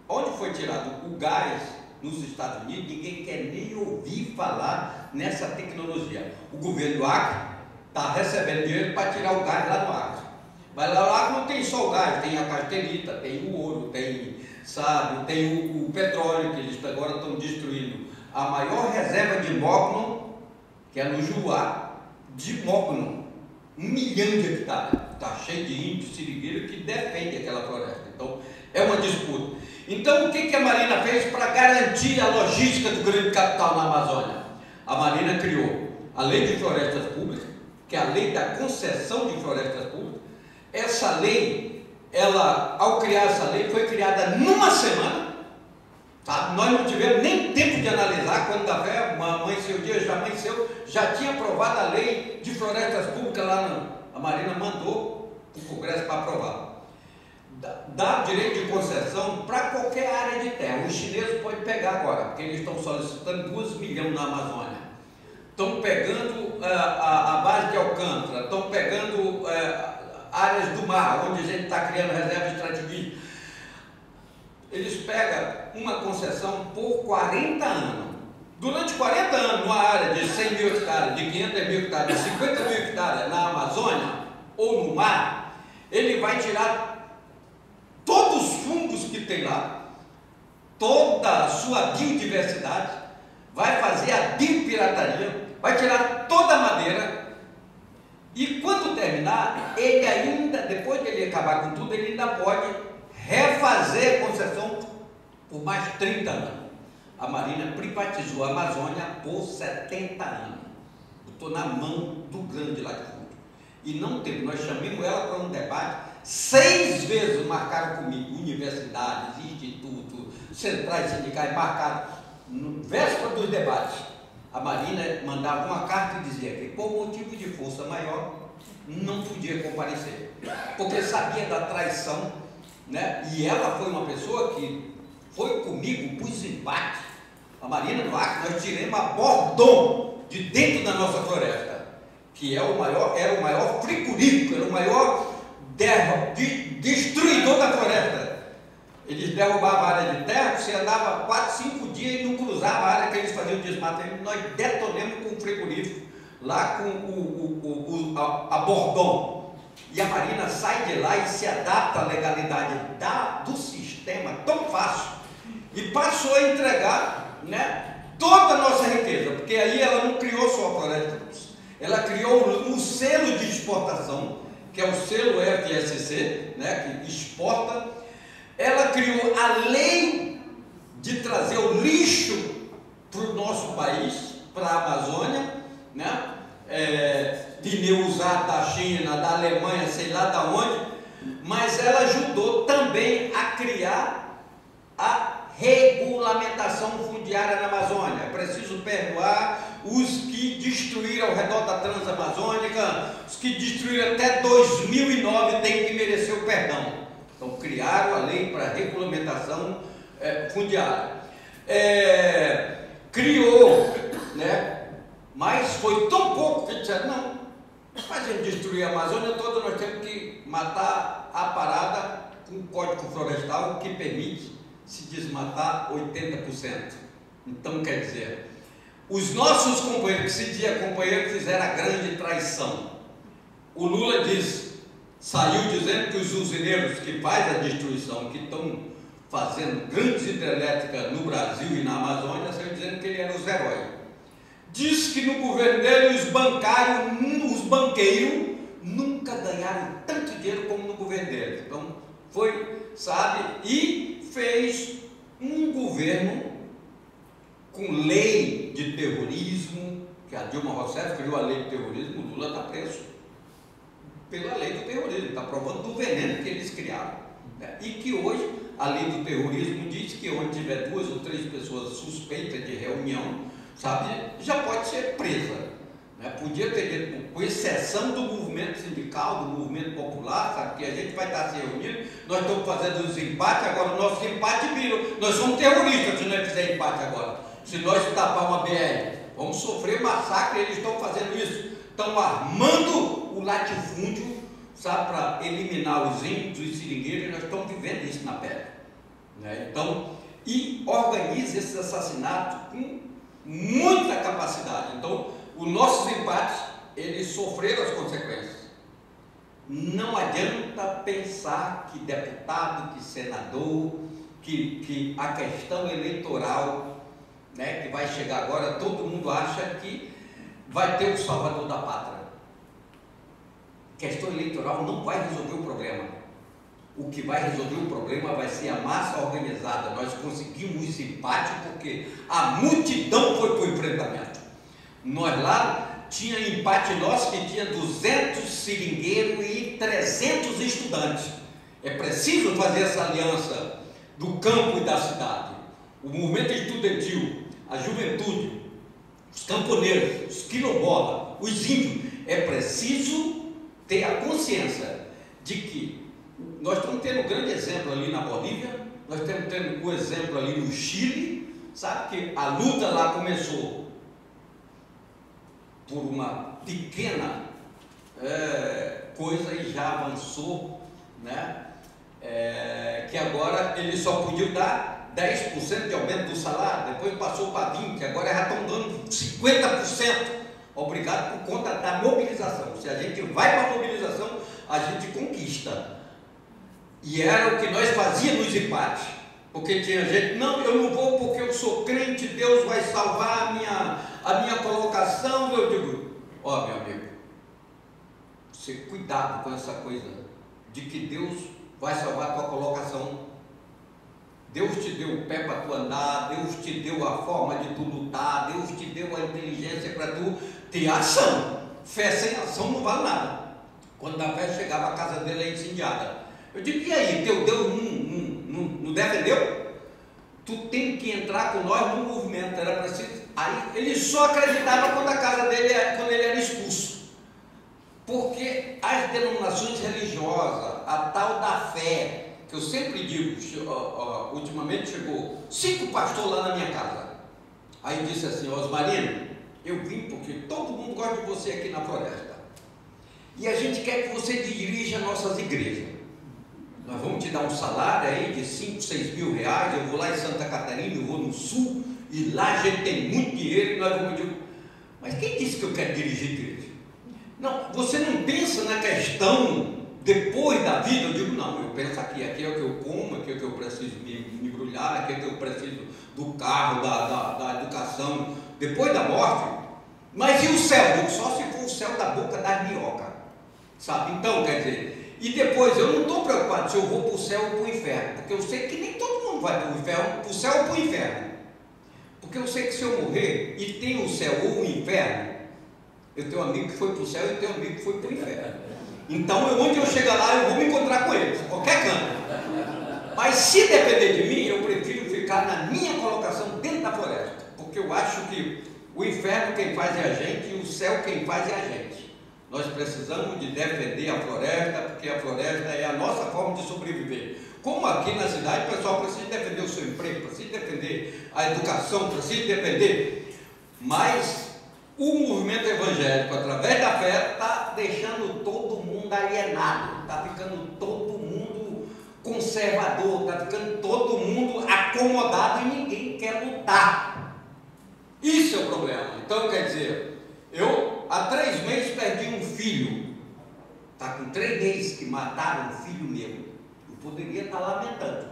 Onde foi tirado o gás nos Estados Unidos, ninguém quer nem ouvir falar nessa tecnologia. O governo do Acre está recebendo dinheiro para tirar o gás lá no Acre. Mas lá no Acre não tem só o gás, tem a casterita, tem o ouro, tem, sabe, tem o petróleo que eles agora estão destruindo. A maior reserva de mogno, que é no Juá, de mogno, 1 milhão de hectares. Está cheio de índio, seringueiro que defende aquela floresta. Então, é uma disputa. Então, o que a Marina fez para garantir a logística do grande capital na Amazônia? A Marina criou a Lei de Florestas Públicas, que é a lei da concessão de florestas públicas. Essa lei, ao criar essa lei, foi criada numa semana. Tá? Nós não tivemos nem tempo de analisar. Quando a fé amanheceu o dia, já amanheceu, já tinha aprovado a lei de florestas públicas lá. A Marina mandou o Congresso para aprovar. Dá direito de concessão para qualquer área de terra. Os chineses podem pegar agora, porque eles estão solicitando 2 milhões na Amazônia. Estão pegando a base de Alcântara, estão pegando áreas do mar, onde a gente está criando reserva extrativista. Eles pegam uma concessão por 40 anos. Durante 40 anos, numa área de 100 mil hectares, de 500 mil hectares, de 50 mil hectares na Amazônia ou no mar, ele vai tirar todos os fungos que tem lá, toda a sua biodiversidade, vai fazer a biopirataria, vai tirar toda a madeira, e quando terminar, ele ainda, depois de ele acabar com tudo, ele ainda pode refazer a concessão por mais 30 anos. A Marina privatizou a Amazônia por 70 anos. Estou na mão do grande latifúndio. E não teve, nós chamamos ela para um debate, 6 vezes marcaram comigo, universidades, institutos, centrais sindicais, marcaram, no véspera dos debates. A Marina mandava uma carta e dizia que, por motivo de força maior, não podia comparecer, porque sabia da traição, né? E ela foi uma pessoa que foi comigo para os embates. A Marina do Acre, nós tiramos a Bordon de dentro da nossa floresta, que era o maior frigorífico, era o maior destruidor da floresta. Eles derrubavam a área de terra, você andava 4, 5 dias e não cruzava a área que eles faziam desmatamento. Nós detonamos com o frigorífico, lá com a Bordon. E a Marina sai de lá e se adapta à legalidade do sistema tão fácil. E passou a entregar, né, toda a nossa riqueza, porque aí ela não criou só a floresta, ela criou o selo de exportação, que é o selo FSC, né, que exporta. Ela criou a lei de trazer o lixo para o nosso país, para a Amazônia, né? Pneu usado da China, da Alemanha, sei lá da onde, mas ela ajudou também a criar a regulamentação fundiária na Amazônia. É preciso perdoar os que destruíram ao redor da Transamazônica, os que destruíram até 2009 têm que merecer o perdão. Então criaram a lei para regulamentação fundiária. Criou, né? Mas foi tão pouco que disseram, não, para a gente destruir a Amazônia toda, nós temos que matar a parada com o Código Florestal, que permite se desmatar 80%. Então, quer dizer, os nossos companheiros, que se dizia companheiro, fizeram a grande traição. O Lula saiu dizendo que os usineiros que fazem a destruição, que estão fazendo grandes hidrelétricas no Brasil e na Amazônia, saiu dizendo que ele era os heróis. Diz que no governo dele os banqueiros nunca ganharam tanto dinheiro como no governo dele. Então foi, sabe, e fez um governo com lei de terrorismo, que a Dilma Rousseff criou a lei de terrorismo, o Lula está preso pela lei do terrorismo, está provando do veneno que eles criaram, né? E que hoje a lei do terrorismo diz que onde tiver 2 ou 3 pessoas suspeitas de reunião, sabe, já pode ser presa, né? Podia ter, com exceção do movimento sindical, do movimento popular, sabe, que a gente vai estar se reunindo, nós estamos fazendo os empates, agora o nosso empate virou, nós somos terroristas se nós fizermos empate agora, se nós tapar uma BR, vamos sofrer massacre, eles estão fazendo isso, estão armando o latifúndio, sabe, para eliminar os índios, os seringueiros, e nós estamos vivendo isso na pele, né? Então, e organiza esses assassinatos com muita capacidade. Então, os nossos empates, eles sofreram as consequências. Não adianta pensar que deputado, que senador, que a questão eleitoral, né, que vai chegar agora, todo mundo acha que vai ter o salvador da pátria. Questão eleitoral não vai resolver o problema. O que vai resolver o problema vai ser a massa organizada. Nós conseguimos esse empate porque a multidão foi para o enfrentamento. Nós lá tinha empate nosso que tinha 200 seringueiros e 300 estudantes. É preciso fazer essa aliança do campo e da cidade. O movimento estudantil, a juventude, os camponeses, os quilombolas, os índios. É preciso ter a consciência de que nós estamos tendo um grande exemplo ali na Bolívia, nós estamos tendo um exemplo ali no Chile, sabe que a luta lá começou por uma pequena coisa e já avançou, né? Que agora eles só podiam dar 10% de aumento do salário, depois passou para 20%, agora já estão dando 50%. Obrigado por conta da mobilização. Se a gente vai para a mobilização, a gente conquista. E era o que nós fazíamos nos empates. Porque tinha gente, não, eu não vou porque eu sou crente, Deus vai salvar a minha colocação. Eu digo, ó, meu amigo, você cuidado com essa coisa de que Deus vai salvar a tua colocação. Deus te deu o pé para tu andar, Deus te deu a forma de tu lutar, Deus te deu a inteligência para tu ter ação. Fé sem ação não vale nada. Quando a fé chegava, a casa dele é incendiada. Eu digo, e aí, teu Deus não defendeu? Tu tem que entrar com nós no movimento, era preciso. Aí ele só acreditava quando a casa dele, quando ele era expulso. Porque as denominações religiosas, a tal da fé, que eu sempre digo, ultimamente chegou 5 pastores lá na minha casa. Aí disse assim: Osmarino, eu vim porque todo mundo gosta de você aqui na floresta. E a gente quer que você dirija nossas igrejas. Nós vamos te dar um salário aí de 5, 6 mil reais. Eu vou lá em Santa Catarina, eu vou no sul, e lá a gente tem muito dinheiro e nós vamos dizer, mas quem disse que eu quero dirigir igreja? Não, você não pensa na questão depois da vida. Eu digo, não, eu penso aqui é o que eu como, aqui é o que eu preciso me embrulhar, aqui é o que eu preciso do carro, da educação, depois da morte. Mas e o céu? Só se for o céu da boca das minhocas, sabe? Então, quer dizer, e depois eu não estou preocupado se eu vou para o céu ou para o inferno, porque eu sei que nem todo mundo vai para o céu ou para o inferno. Porque eu sei que se eu morrer e tem o céu ou o inferno, eu tenho um amigo que foi para o céu e tenho um amigo que foi para o inferno. Então, onde eu chegar lá, eu vou me encontrar com eles, qualquer canto. Mas se depender de mim, eu prefiro ficar na minha colocação dentro da floresta, porque eu acho que o inferno quem faz é a gente e o céu quem faz é a gente. Nós precisamos de defender a floresta, porque a floresta é a nossa forma de sobreviver. Como aqui na cidade, o pessoal precisa defender o seu emprego, precisa defender a educação, precisa defender. Mas o movimento evangélico, através da fé, está deixando todo mundo alienado, está ficando todo mundo conservador, está ficando todo mundo acomodado e ninguém quer lutar. Isso é o problema. Então, quer dizer, eu há 3 meses perdi um filho. Está com 3 meses que mataram um filho meu. Eu poderia estar lamentando.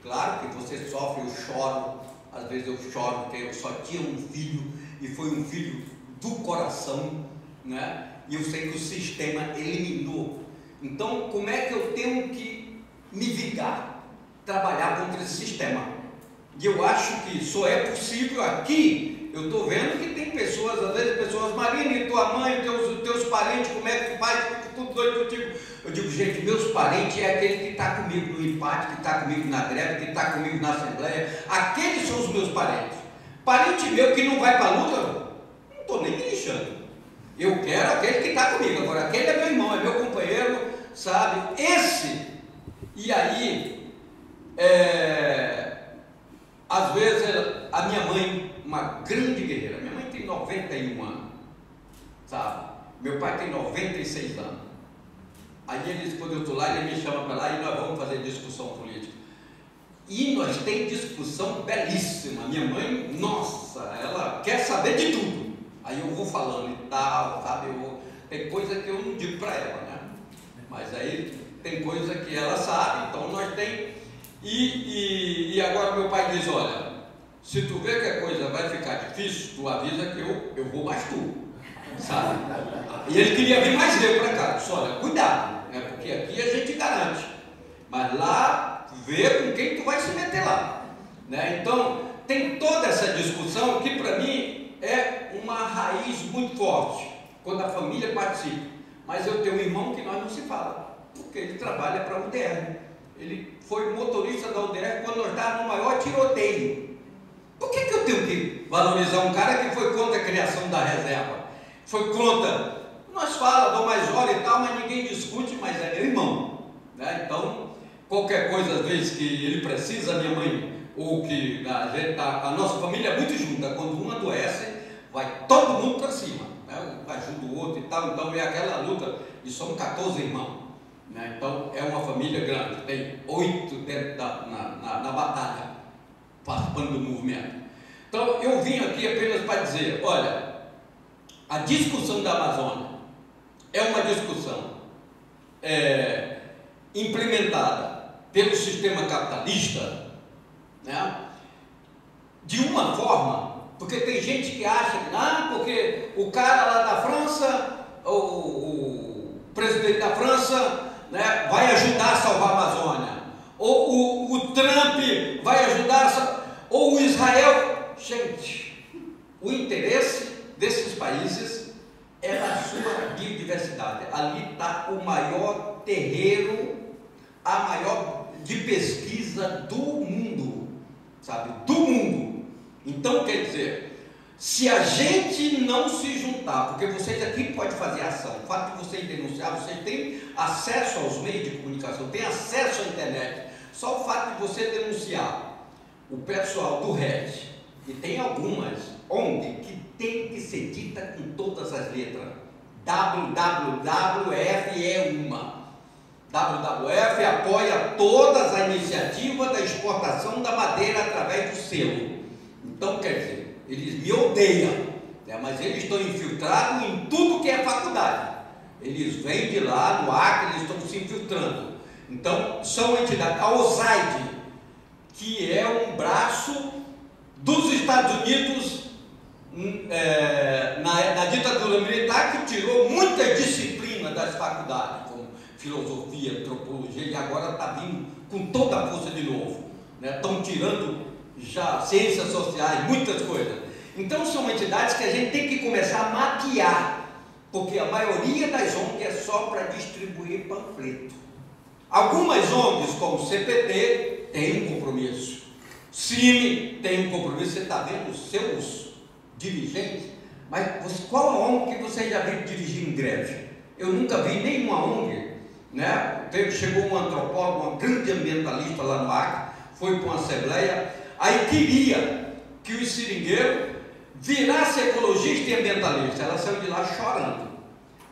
Claro que você sofre, eu choro. Às vezes eu choro porque eu só tinha um filho e foi um filho do coração, né? E eu sei que o sistema eliminou. Então, como é que eu tenho que me vingar? Trabalhar contra esse sistema. E eu acho que só é possível aqui. Eu estou vendo que tem pessoas, às vezes pessoas, Marina, e tua mãe, teus parentes, como é que faz? Fico tudo doido contigo. Eu digo, gente, meus parentes é aquele que está comigo no empate, que está comigo na greve, que está comigo na assembleia. Aqueles são os meus parentes. Parente meu que não vai para a luta, não estou nem me lixando. Eu quero aquele que está comigo. Agora, aquele é meu irmão, é meu companheiro, sabe? Esse. E aí, às vezes, a minha mãe, uma grande guerreira, minha mãe tem 91 anos, sabe? Meu pai tem 96 anos. Aí eles, quando eu estou lá, ele me chama para lá e nós vamos fazer discussão política. E nós temos discussão belíssima. Minha mãe, nossa, ela quer saber de tudo. Aí eu vou falando e tal, sabe? Tem coisa que eu não digo para ela, né? Mas aí tem coisa que ela sabe. Então nós tem. E agora meu pai diz, olha, se tu vê que a coisa vai ficar difícil, tu avisa que eu vou mais tu, sabe? E ele queria vir mais eu para cá. Disse, olha, cuidado, né? Porque aqui a gente garante. Mas lá, vê com quem tu vai se meter lá, né? Então, tem toda essa discussão que para mim é uma raiz muito forte, quando a família participa. Mas eu tenho um irmão que nós não se fala, porque ele trabalha para a UDR. Ele foi motorista da UDR quando nós estávamos no maior tiroteio. Por que eu tenho que valorizar um cara que foi contra a criação da reserva? Foi contra, nós falamos, Dom Major e tal, mas ninguém discute, mas é meu irmão, né? Então, qualquer coisa, às vezes, que ele precisa, minha mãe, ou que a nossa família é muito junta, quando um adoece, vai todo mundo para cima, né? Um ajuda o outro e tal, então é aquela luta, e somos 14 irmãos, né? Então é uma família grande, tem 8 dentro na batalha, participando do movimento. Então eu vim aqui apenas para dizer, olha, a discussão da Amazônia é uma discussão implementada pelo sistema capitalista, né? De uma forma, porque tem gente que acha que porque o cara lá da França, o presidente da França, né, vai ajudar a salvar a Amazônia, ou o Trump vai ajudar ou o Israel. Gente, o interesse desses países é na sua biodiversidade. Ali está o maior terreiro, a maior de pesquisa do mundo, sabe? Do mundo. Então, quer dizer, se a gente não se juntar, porque vocês aqui podem fazer ação, o fato de vocês denunciar, vocês têm acesso aos meios de comunicação, têm acesso à internet, Só o fato de você denunciar o pessoal do RED, e tem algumas ONG que tem que ser dita com todas as letras. WWF é uma. WWF apoia todas as iniciativas da exportação da madeira através do selo. Então, quer dizer, eles me odeiam, né? Mas eles estão infiltrados em tudo que é faculdade. Eles vêm de lá, do Acre, eles estão se infiltrando. Então, são entidades. A OSAID, que é um braço dos Estados Unidos na ditadura militar, que tirou muita disciplina das faculdades, como filosofia, antropologia, e agora está vindo com toda a força de novo, né? Estão tirando já ciências sociais, muitas coisas. Então são entidades que a gente tem que começar a maquiar, porque a maioria das ONGs é só para distribuir panfleto. Algumas ONGs, como o CPT, tem um compromisso, CIMI tem um compromisso. Você está vendo os seus dirigentes, mas qual a ONG que você já viu dirigir em greve? Eu nunca vi nenhuma ONG, né? Chegou um antropólogo, uma grande ambientalista lá no Acre, foi para uma assembleia, aí queria que os seringueiros virassem ecologista e ambientalista. Ela saiu de lá chorando,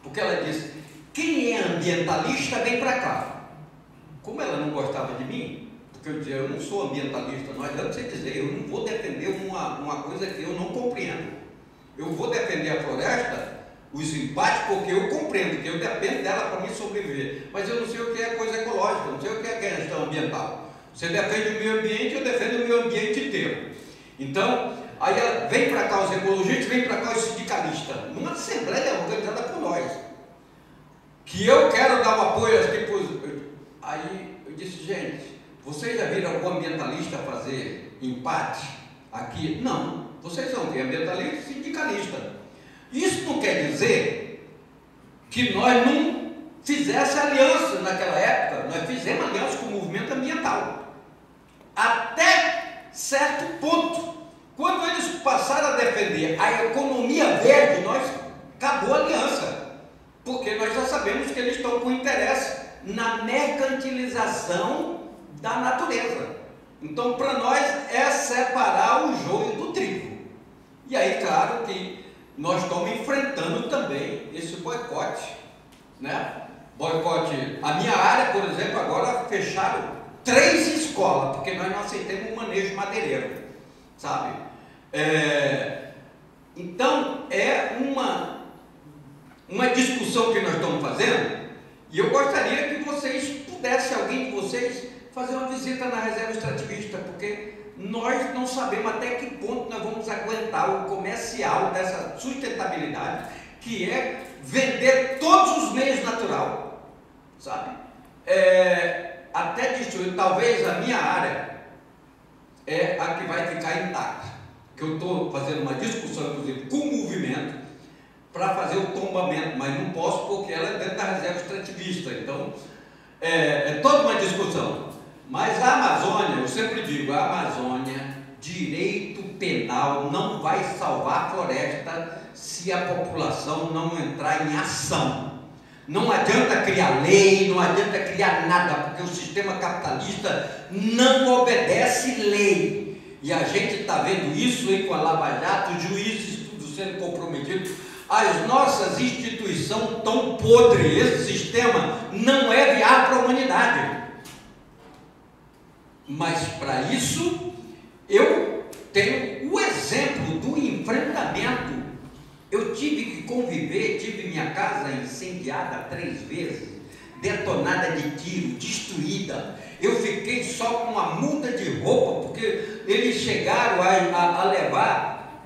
porque ela disse: quem é ambientalista vem para cá. Como ela não gostava de mim, porque eu dizia: eu não sou ambientalista, não adianta você dizer, eu não vou defender uma coisa que eu não compreendo. Eu vou defender a floresta, os empates, porque eu compreendo, que eu dependo dela para me sobreviver. Mas eu não sei o que é coisa ecológica, não sei o que é questão ambiental. Você defende o meio ambiente, eu defendo o meio ambiente inteiro. Então, aí ela vem para cá os ecologistas, vem para cá os sindicalistas, numa assembleia organizada por nós, que eu quero dar um apoio aos tipos. Aí eu disse: gente, vocês já viram algum ambientalista fazer empate aqui? Não, vocês não têm ambientalista e sindicalista. Isso não quer dizer que nós não fizesse aliança naquela época. Nós fizemos aliança com o movimento ambiental, até certo ponto. Quando eles passaram a defender a economia verde, nós acabou a aliança, porque nós já sabemos que eles estão com interesse na mercantilização da natureza. Então, para nós é separar o joio do trigo. E aí, claro que nós estamos enfrentando também esse boicote, né? Boicote. A minha área, por exemplo, agora fecharam 3 escolas, porque nós não aceitamos o manejo madeireiro, sabe? Então, é uma discussão que nós estamos fazendo, e eu gostaria que vocês pudessem, alguém de vocês, fazer uma visita na reserva extrativista, porque nós não sabemos até que ponto nós vamos aguentar o comercial dessa sustentabilidade, que é vender todos os meios naturais, sabe? Até destruir. Talvez a minha área é a que vai ficar intacta, que eu estou fazendo uma discussão, inclusive, com o movimento, para fazer o tombamento, mas não posso porque ela é dentro da reserva extrativista. Então, é toda uma discussão. Mas a Amazônia, eu sempre digo, a Amazônia, direito penal não vai salvar a floresta se a população não entrar em ação. Não adianta criar lei, não adianta criar nada, porque o sistema capitalista não obedece lei. E a gente está vendo isso aí com a Lava Jato, os juízes tudo sendo comprometidos. As nossas instituições estão podres, esse sistema não é viável para a humanidade. Mas para isso, eu tenho o exemplo do enfrentamento. Eu tive que conviver, tive minha casa incendiada 3 vezes, detonada de tiro, destruída. Eu fiquei só com uma muda de roupa, porque eles chegaram a levar,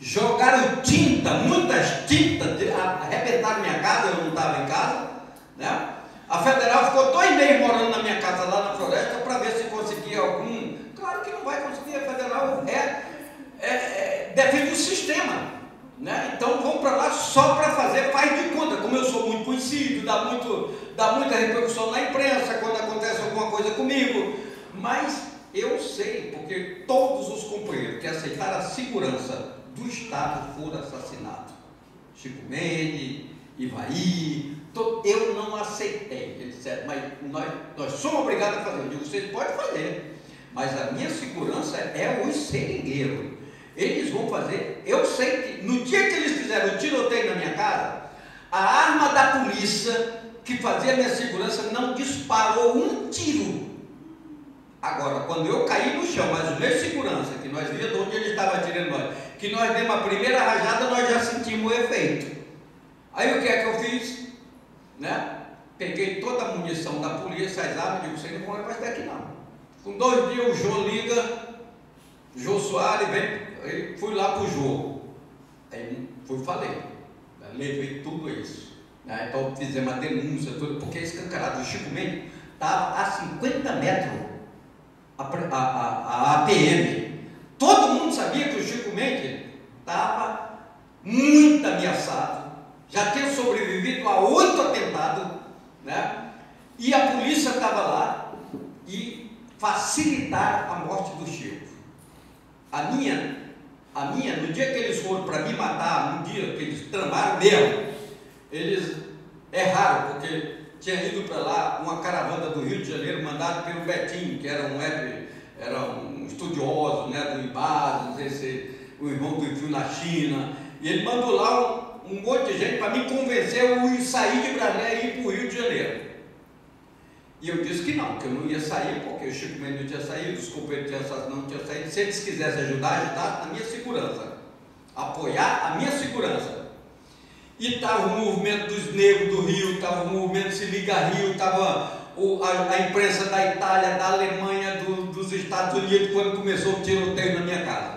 jogaram tinta, muitas tintas, arrebentaram minha casa, eu não estava em casa, né? A Federal ficou 2 meses morando na minha casa lá na floresta para ver se conseguia algum. Claro que não vai conseguir, a Federal defende o sistema, né? Então vão para lá só para fazer, faz de conta. Como eu sou muito conhecido, dá muita repercussão na imprensa quando acontece alguma coisa comigo. Mas eu sei, porque todos os companheiros que aceitaram a segurança do Estado foram assassinados. Chico Mendes, Ivaí, Eu não aceitei. Eles disseram, mas nós somos obrigados a fazer. Eu digo, vocês podem fazer, mas a minha segurança é os seringueiros. Eles vão fazer. Eu sei que no dia que eles fizeram o tiroteio na minha casa, a arma da polícia que fazia a minha segurança não disparou um tiro. Agora, quando eu caí no chão, mas o meu segurança, que nós vimos de onde ele estava atirando nós, que nós demos a primeira rajada, nós já sentimos o efeito. Aí o que é que eu fiz? Né? Peguei toda a munição da polícia, as armas, digo, vocês não vão levar isso daqui não. Com 2 dias o Jô liga, Jô Soares, vem, fui lá pro Jô. Aí fui e falei, levei tudo isso. Né? Então fizemos uma denúncia, tudo, porque escancarado, o Chico Mendes estava a 50 metros a APM. Todo mundo sabia que o Chico Mendes estava muito ameaçado, já tinha sobrevivido a 8 atentados, né? E a polícia estava lá e facilitaram a morte do Chico. A minha, no dia que eles foram para me matar, no dia que eles tramaram mesmo, eles erraram, porque tinha ido para lá uma caravana do Rio de Janeiro, mandado pelo Betinho, que era um estudioso, né, do IBAS, não sei se o irmão do Fio na China, e ele mandou lá um monte de gente para me convencer a sair de Brasília e ir para o Rio de Janeiro. E eu disse que não, que eu não ia sair, porque o Chico Mendes não tinha saído, os companheiros não tinham saído. Se eles quisessem ajudar na minha segurança, apoiar a minha segurança. E estava o movimento dos negros do Rio, estava o movimento Se Liga Rio, estava a imprensa da Itália, da Alemanha, dos Estados Unidos, quando começou o tiroteio na minha casa.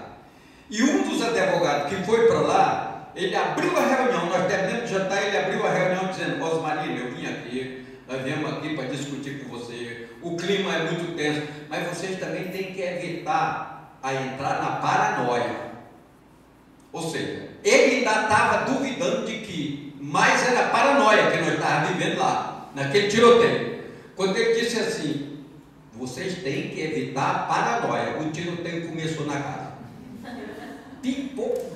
E um dos advogados que foi para lá, ele abriu a reunião, nós terminamos de jantar, ele abriu a reunião dizendo, Rosmarina, eu vim aqui, nós viemos aqui para discutir com você, o clima é muito tenso, mas vocês também têm que evitar a entrar na paranoia. Ou seja, ele ainda estava duvidando de que mais era paranoia que nós estávamos vivendo lá, naquele tiroteio. Quando ele disse assim, vocês têm que evitar a paranoia, o tiroteio começou na casa.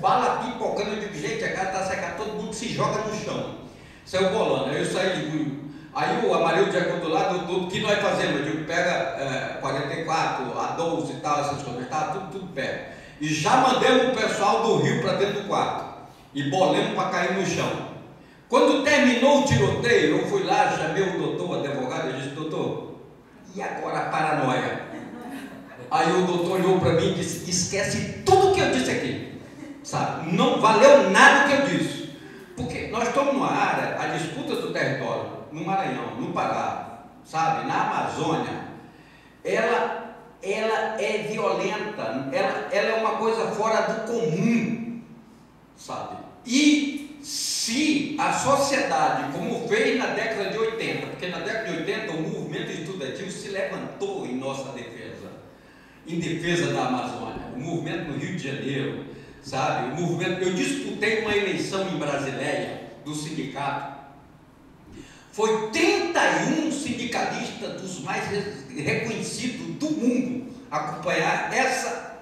Bala pipocando, eu digo, gente, a casa está secada, todo mundo se joga no chão. Saiu bolando, aí eu saí de Guru. Aí o Amarildo já do lado, o que nós fazemos? Eu digo, pega 44, a 12 e tal, essas coisas, tá tudo perto. E já mandamos o pessoal do Rio para dentro do quarto. E bolemos para cair no chão. Quando terminou o tiroteio, eu fui lá, chamei o doutor, o advogado, e disse, doutor, e agora a paranoia? Aí o doutor olhou para mim e disse, esquece tudo que eu disse aqui. Sabe? Não valeu nada o que eu disse. Porque nós estamos numa área, a disputa do território, no Maranhão, no Pará, sabe, na Amazônia, ela é violenta, ela é uma coisa fora do comum, sabe? E se a sociedade, como fez na década de 80, porque na década de 80 o movimento estudantil se levantou em nossa defesa, em defesa da Amazônia, o movimento no Rio de Janeiro, sabe? O movimento, eu disputei uma eleição em Brasileia, do sindicato, foi 31 sindicalistas dos mais reconhecidos do mundo acompanhar essa,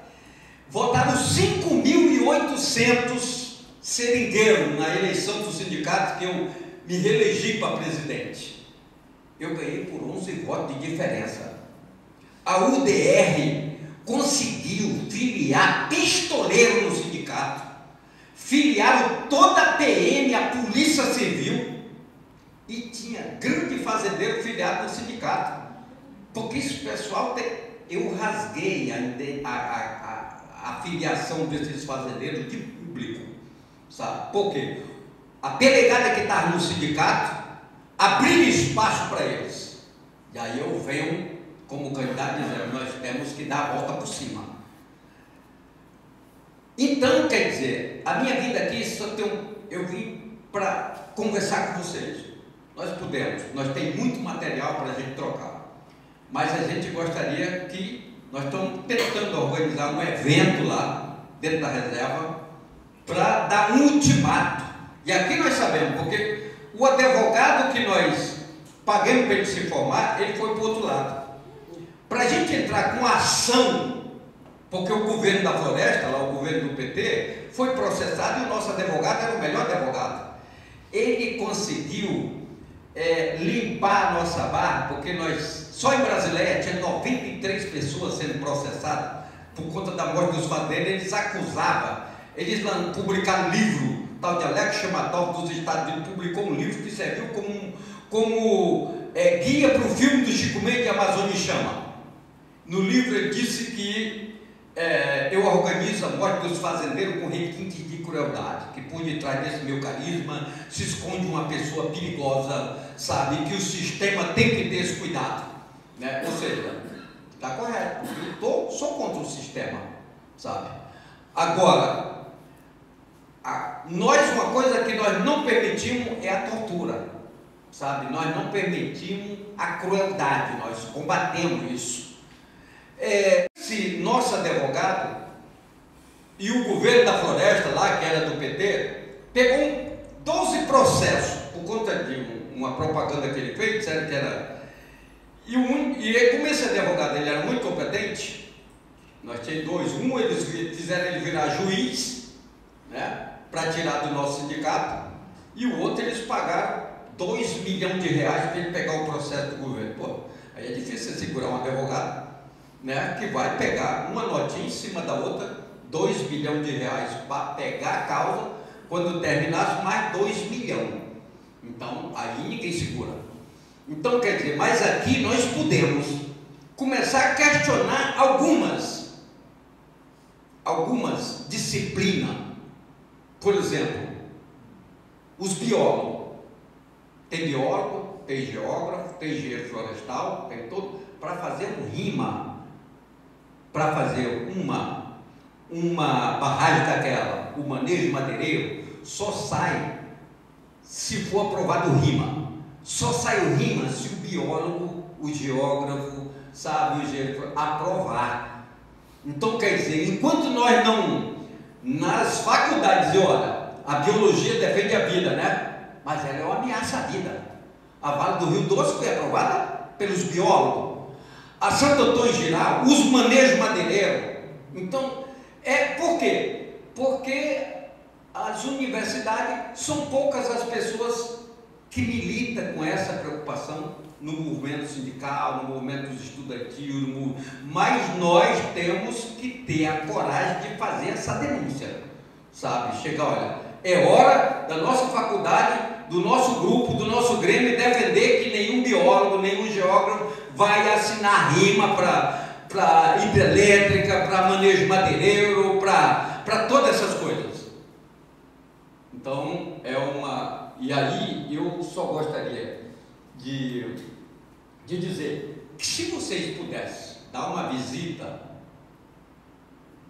votaram 5.800 seringueiros na eleição do sindicato que eu me reelegi para presidente. Eu ganhei por 11 votos de diferença. A UDR conseguiu filiar pistoleiro no sindicato, filiaram toda a PM, a Polícia Civil, e tinha grande fazendeiro filiado no sindicato, porque esse pessoal eu rasguei a filiação desses fazendeiros de público, sabe? Por quê? A delegada que estava no sindicato abriu espaço para eles, e aí eu venho como candidato dizendo, nós temos que dar a volta por cima. Então, quer dizer, a minha vida aqui, eu vim para conversar com vocês. Nós temos muito material para a gente trocar, mas a gente gostaria que, nós estamos tentando organizar um evento lá, dentro da reserva, para dar um ultimato, e aqui nós sabemos, porque o advogado que nós pagamos para ele se formar, ele foi para o outro lado, para a gente entrar com ação, porque o governo da floresta, lá o governo do PT, foi processado e o nosso advogado era o melhor advogado, ele conseguiu limpar a nossa barra, porque nós, só em Brasileia, tinha 93 pessoas sendo processadas por conta da morte dos fazendeiros. Eles acusavam, eles publicaram livro, tal de Alex Chamatov dos Estados Unidos publicou um livro que serviu como guia para o filme do Chico Mendes, Amazônia em Chama. No livro ele disse que eu organizo a morte dos fazendeiros com requintes de crueldade, que por detrás desse meu carisma se esconde uma pessoa perigosa, sabe, que o sistema tem que ter esse cuidado, né? Ou seja, está correto, eu sou contra o sistema, sabe? Agora, uma coisa que nós não permitimos é a tortura, sabe? Nós não permitimos a crueldade, nós combatemos isso. Se nosso advogado e o governo da Floresta, lá que era do PT, pegou 12 processos por conta de uma propaganda que ele fez, disseram que era. E como esse advogado ele era muito competente, nós tínhamos dois, eles fizeram ele virar juiz, né, para tirar do nosso sindicato, e o outro eles pagaram 2 milhões de reais para ele pegar o processo do governo. Pô, aí é difícil você segurar um advogado, né, que vai pegar uma notinha em cima da outra, 2 milhões de reais para pegar a causa, quando terminasse mais 2 milhões. Então, aí ninguém segura. Então, quer dizer, mas aqui nós podemos começar a questionar algumas disciplinas. Por exemplo, os biólogos. Tem biólogo, tem geógrafo, tem engenheiro florestal, tem todo, para fazer um rima, para fazer uma barragem daquela, o manejo madeireiro, só sai se for aprovado o rima. Só sai o rima se o biólogo, o geógrafo, sabe, o engenheiro aprovar. Então, quer dizer, enquanto nós não, nas faculdades, olha, a biologia defende a vida, né? Mas ela é uma ameaça à vida. A Vale do Rio Doce foi aprovada pelos biólogos. A Santo Antônio Geral, os manejos madeireiros. Então, por quê? Porque as universidades, são poucas as pessoas que militam com essa preocupação no movimento sindical, no movimento estudantil, mas nós temos que ter a coragem de fazer essa denúncia, sabe? Chegar, olha, é hora da nossa faculdade, do nosso grupo, do nosso Grêmio defender que nenhum biólogo, nenhum geógrafo vai assinar rima para hidrelétrica, para manejo madeireiro, para todas essas coisas. Então, e aí eu só gostaria de dizer que se vocês pudessem dar uma visita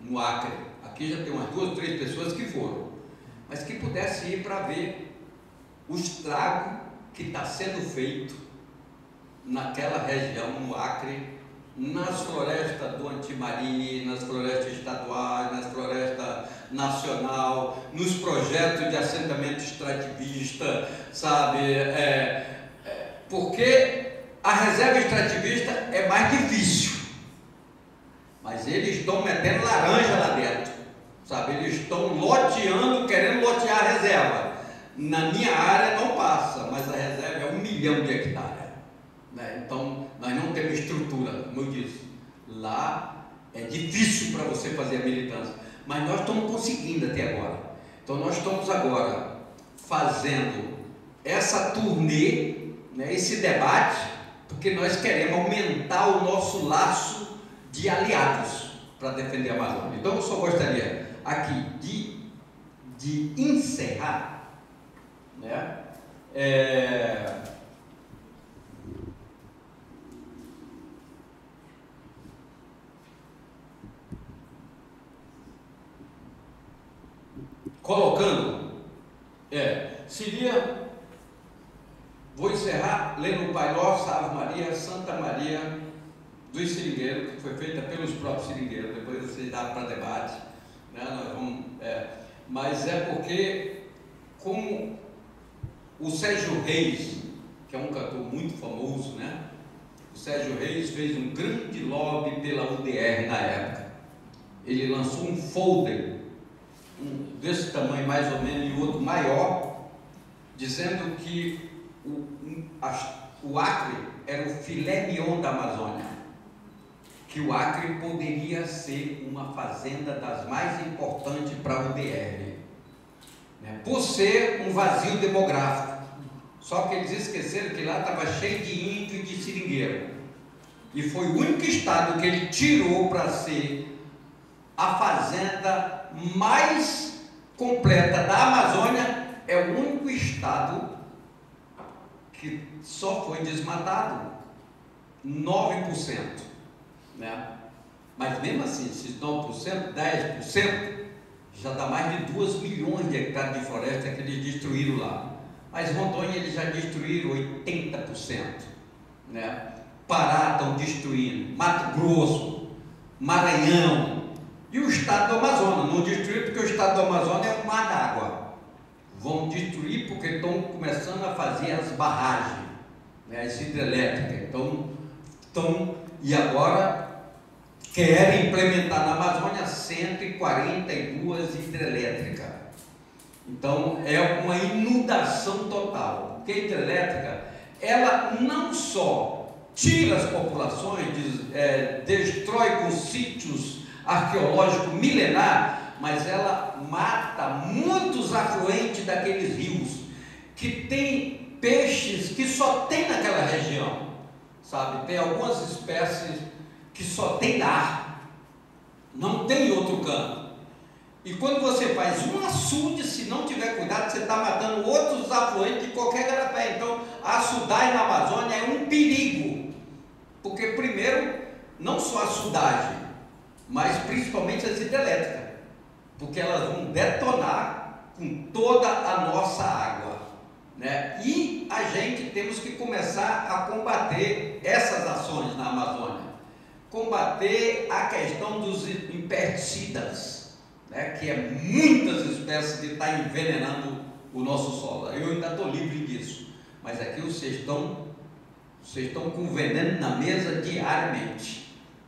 no Acre, aqui já tem umas 2 ou 3 pessoas que foram, mas que pudessem ir para ver o estrago que está sendo feito naquela região, no Acre, nas florestas do Antimari, nas florestas estaduais, nas florestas nacional, nos projetos de assentamento extrativista, sabe? Porque a reserva extrativista é mais difícil, mas eles estão metendo laranja lá dentro, sabe? Eles estão loteando, querendo lotear a reserva. Na minha área não passa, mas a reserva é 1 milhão de hectares, né? Então nós não temos estrutura, como eu disse, lá é difícil para você fazer a militância, mas nós estamos conseguindo até agora. Então nós estamos agora fazendo essa turnê, né, esse debate, porque nós queremos aumentar o nosso laço de aliados para defender a Amazônia. Então eu só gostaria aqui de encerrar, né, colocando, seria, vou encerrar lendo o Pai Nosso, Ave Maria, Santa Maria dos Seringueiros, que foi feita pelos próprios seringueiros, depois vocês dá para debate, né? Nós vamos, mas é porque, como o Sérgio Reis, que é um cantor muito famoso, né? O Sérgio Reis fez um grande lobby pela UDR na época. Ele lançou um folder, desse tamanho mais ou menos, e outro maior, dizendo que o Acre era o filé mignon da Amazônia, que o Acre poderia ser uma fazenda das mais importantes para o DR, né? Por ser um vazio demográfico. Só que eles esqueceram que lá estava cheio de índio e de seringueiro, e foi o único estado que ele tirou para ser a fazenda mais completa da Amazônia. É o único estado que só foi desmatado 9%, né? Mas mesmo assim, esses 9%, 10%, já dá mais de 2 milhões de hectares de floresta que eles destruíram lá. Mas Rondônia eles já destruíram 80%, né? Pará estão destruindo, Mato Grosso, Maranhão e o estado do Amazonas. Não destruíram porque o estado do Amazonas é um mar d'água. Vão destruir porque estão começando a fazer as barragens, né, as hidrelétricas. E agora querem implementar na Amazônia 142 hidrelétricas. Então é uma inundação total. Porque a hidrelétrica, ela não só tira as populações, destrói com sítios arqueológicos milenares, mas ela mata muitos afluentes daqueles rios que tem peixes que só tem naquela região, sabe? Tem algumas espécies que só tem lá, não tem em outro canto. E quando você faz um açude, se não tiver cuidado, você está matando outros afluentes de qualquer garapé. Então, açudar na Amazônia é um perigo, porque primeiro, não só a açudagem, mas principalmente as hidrelétricas, porque elas vão detonar com toda a nossa água, né? E a gente temos que começar a combater essas ações na Amazônia, combater a questão dos pesticidas, né? Que é muitas espécies que estão envenenando o nosso solo. Eu ainda estou livre disso, mas aqui vocês estão com veneno na mesa diariamente.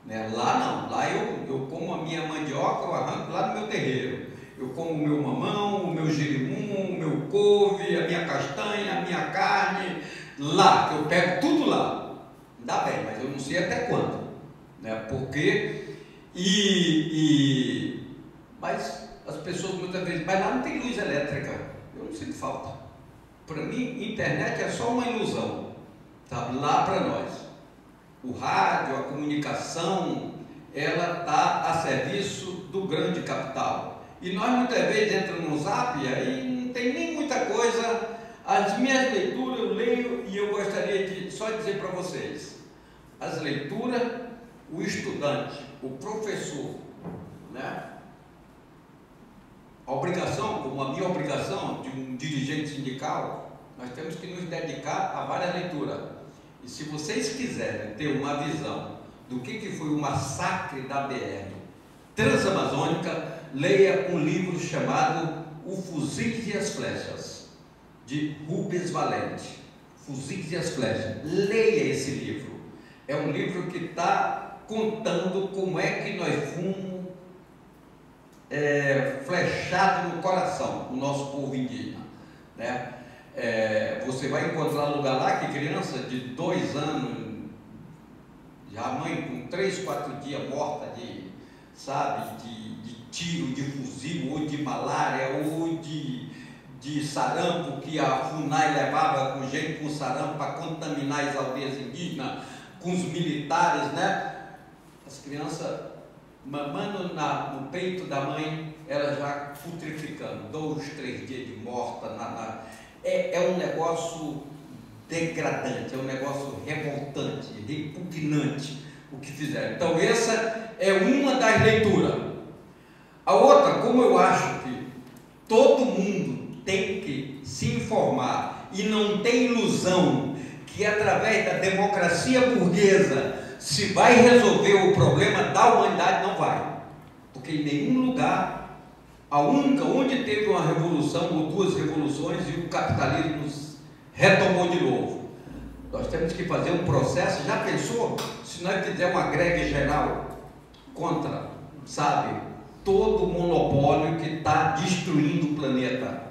Né? Lá não, lá eu como a minha mandioca, eu arranco lá no meu terreiro, eu como o meu mamão, o meu jerimum, o meu couve, a minha castanha, a minha carne, lá, que eu pego tudo lá. Dá bem, mas eu não sei até quando, né? Porque, mas as pessoas muitas vezes, mas lá não tem luz elétrica, eu não sinto falta. Para mim, internet é só uma ilusão, sabe? Lá para nós. O rádio, a comunicação, ela está a serviço do grande capital. E nós muitas vezes entramos no Zap e aí não tem nem muita coisa. As minhas leituras eu leio e eu gostaria de só dizer para vocês. As leituras, o estudante, o professor, né? A obrigação, como a minha obrigação de um dirigente sindical, nós temos que nos dedicar a várias leituras. E se vocês quiserem ter uma visão do que foi o massacre da BR Transamazônica, leia um livro chamado O Fuzis e as Flechas, de Rubens Valente. Fuzis e as Flechas. Leia esse livro. É um livro que está contando como é que nós fomos flechados no coração, o nosso povo indígena, né? Você vai encontrar lugar lá que criança de 2 anos, já a mãe com 3, 4 dias morta de tiro, de fuzil, ou de malária, ou de sarampo, que a FUNAI levava com gente com sarampo para contaminar as aldeias indígenas, com os militares, né? As crianças mamando no peito da mãe, ela já putrificando, 2, 3 dias de morta. É um negócio degradante, é um negócio revoltante, repugnante o que fizeram. Então essa é uma das leituras. A outra, como eu acho que todo mundo tem que se informar e não tem ilusão que através da democracia burguesa se vai resolver o problema da humanidade, não vai. Porque em nenhum lugar, a única onde teve uma revolução ou 2 revoluções e o capitalismo nos retomou de novo. Nós temos que fazer um processo. Já pensou se nós fizermos uma greve geral contra, todo o monopólio que está destruindo o planeta?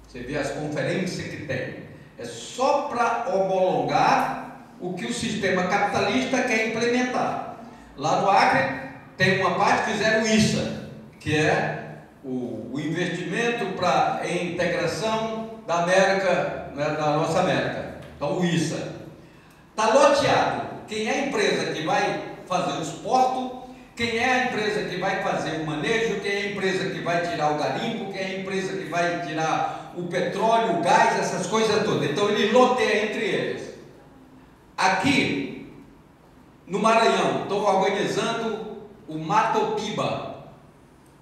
Você vê as conferências que tem. É só para homologar o que o sistema capitalista quer implementar. Lá no Acre tem uma parte que fizeram o ISA, que é o investimento em integração da América, né, da nossa América. Então o ISA está loteado. Quem é a empresa que vai fazer os portos, quem é a empresa que vai fazer o manejo, quem é a empresa que vai tirar o garimpo, quem é a empresa que vai tirar o petróleo, o gás, essas coisas todas. Então ele loteia entre eles. Aqui no Maranhão estão organizando o Matopiba.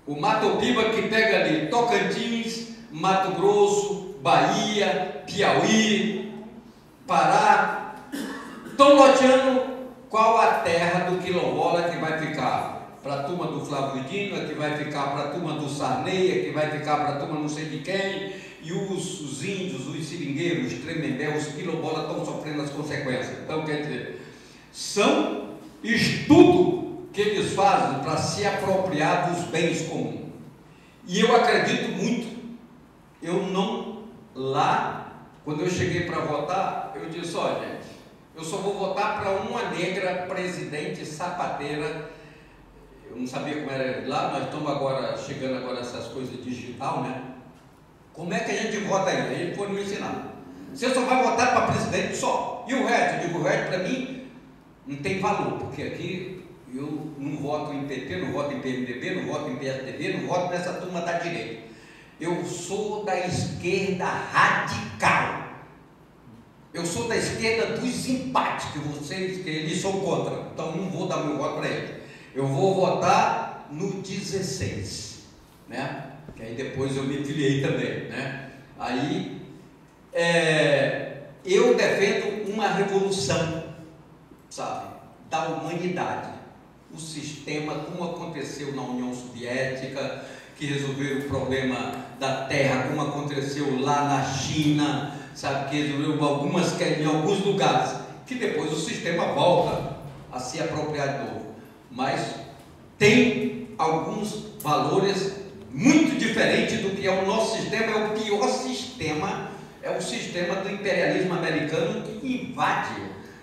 O Matopiba que pega ali Tocantins, Mato Grosso, Bahia, Piauí, Pará. Estão loteando qual a terra do quilombola que vai ficar para a turma do Flávio Dino, que vai ficar para a turma do Sarney, que vai ficar para a turma não sei de quem, e os índios, os seringueiros, os tremembé, os quilombolas estão sofrendo as consequências. Então, quer dizer, são estudos que eles fazem para se apropriar dos bens comuns. E eu acredito muito. Quando eu cheguei para votar, eu disse: olha, gente, eu só vou votar para uma negra presidente sapateira. Eu não sabia como era lá, nós estamos agora chegando agora essas coisas digital, né? Como é que a gente vota ainda? Ele foi me ensinar. Você só vai votar para presidente só. E o resto? Eu digo, o resto para mim não tem valor, porque aqui eu não voto em PT, não voto em PMDB, não voto em PSDB, não voto nessa turma da direita. Eu sou da esquerda radical. Eu sou da esquerda dos empates, que eles são contra. Então não vou dar meu voto para eles. Eu vou votar no 16, né? Que aí depois eu me filiei também, né? Aí eu defendo uma revolução, sabe, da humanidade. O sistema, como aconteceu na União Soviética, que resolveram o problema da terra, como aconteceu lá na China, sabe, que resolveu em alguns lugares, que depois o sistema volta a se apropriar de novo. Mas tem alguns valores muito diferentes do que é o nosso sistema. É o pior sistema, é o sistema do imperialismo americano, que invade,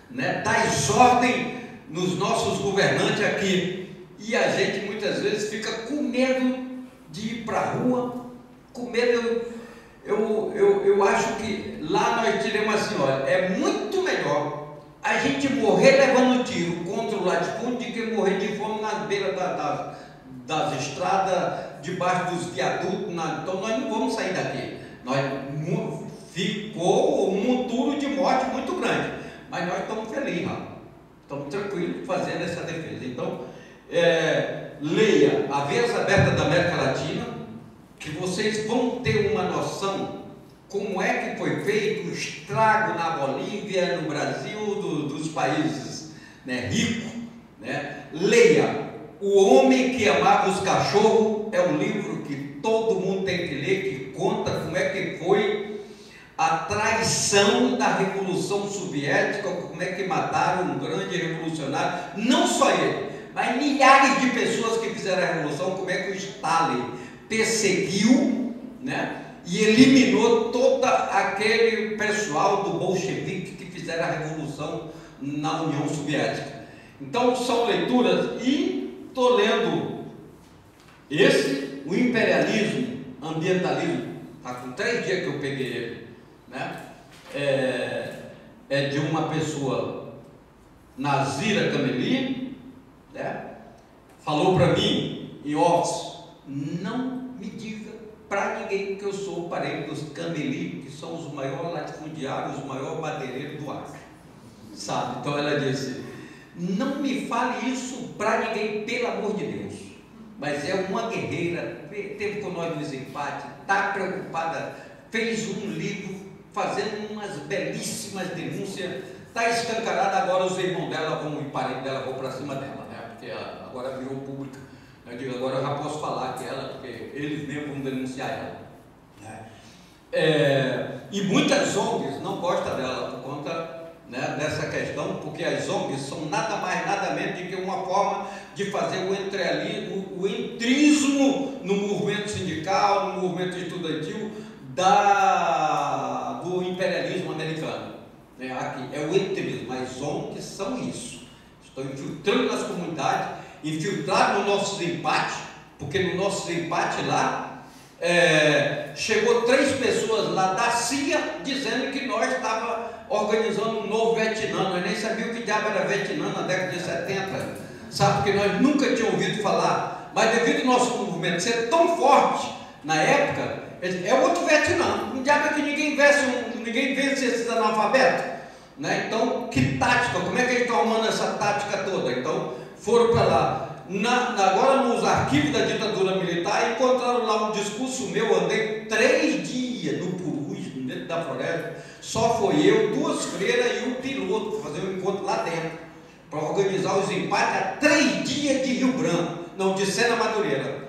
né, dá ordem nos nossos governantes aqui, e a gente muitas vezes fica com medo de ir para a rua, com medo. Eu acho que lá nós diremos assim: olha, é muito melhor a gente morrer levando tiro contra o latifúndio do que morrer de fome na beira das estradas, debaixo dos viadutos. Então nós não vamos sair daqui. Ficou um monturo de morte muito grande, mas nós estamos felizes, estamos tranquilos fazendo essa defesa. Então, leia A Veias Abertas da América Latina, que vocês vão ter uma noção como é que foi feito o estrago na Bolívia, no Brasil, dos países, né, ricos, né? Leia O Homem que Amava os Cachorros, é um livro que todo mundo tem que ler, que conta como é que foi a traição da Revolução Soviética, como é que mataram um grande revolucionário, não só ele, mas milhares de pessoas que fizeram a revolução, como é que o Stalin perseguiu, né, e eliminou todo aquele pessoal do bolchevique que fizeram a revolução na União Soviética. Então são leituras, e estou lendo o imperialismo, ambientalismo, está com 3 dias que eu peguei ele, né? É de uma pessoa, Nazira Cameli, né? Falou para mim em off: não me diga para ninguém que eu sou parente dos Cameli, que são os maiores latifundiários, os maiores madeireiros do Acre, sabe? Então ela disse: não me fale isso para ninguém, pelo amor de Deus. Mas é uma guerreira, teve com nós nos empates, está preocupada, fez um livro fazendo umas belíssimas denúncias, está escancarada. Agora os irmãos dela e parentes dela vão para cima dela, né? Porque ela agora virou pública. Eu digo, agora eu já posso falar que ela, porque eles mesmos vão denunciar ela, né? E muitas ONGs não gostam dela por conta, né, dessa questão, porque as ONGs são nada mais, nada menos do que uma forma de fazer o entrismo no movimento sindical, no movimento estudantil do imperialismo americano. estão infiltrando nas comunidades, infiltraram no nossos empates, porque no nosso empate lá, chegou 3 pessoas lá da CIA dizendo que nós estávamos organizando um novo Vietnã. Nós nem sabíamos o que diabo era Vietnã na década de 70, sabe, porque nós nunca tínhamos ouvido falar, mas devido ao nosso movimento ser tão forte na época, é outro Vietnã. O diabo é que ninguém vence esses analfabetos, né? Então, que tática, como é que eles estão arrumando essa tática toda? Então, foram para lá. Agora, nos arquivos da ditadura militar, encontraram lá um discurso meu. Andei 3 dias no Purus, dentro da floresta. Só foi eu, 2 freiras e um piloto para fazer um encontro lá dentro, para organizar os empates a 3 dias de Rio Branco, não, de Sena Madureira.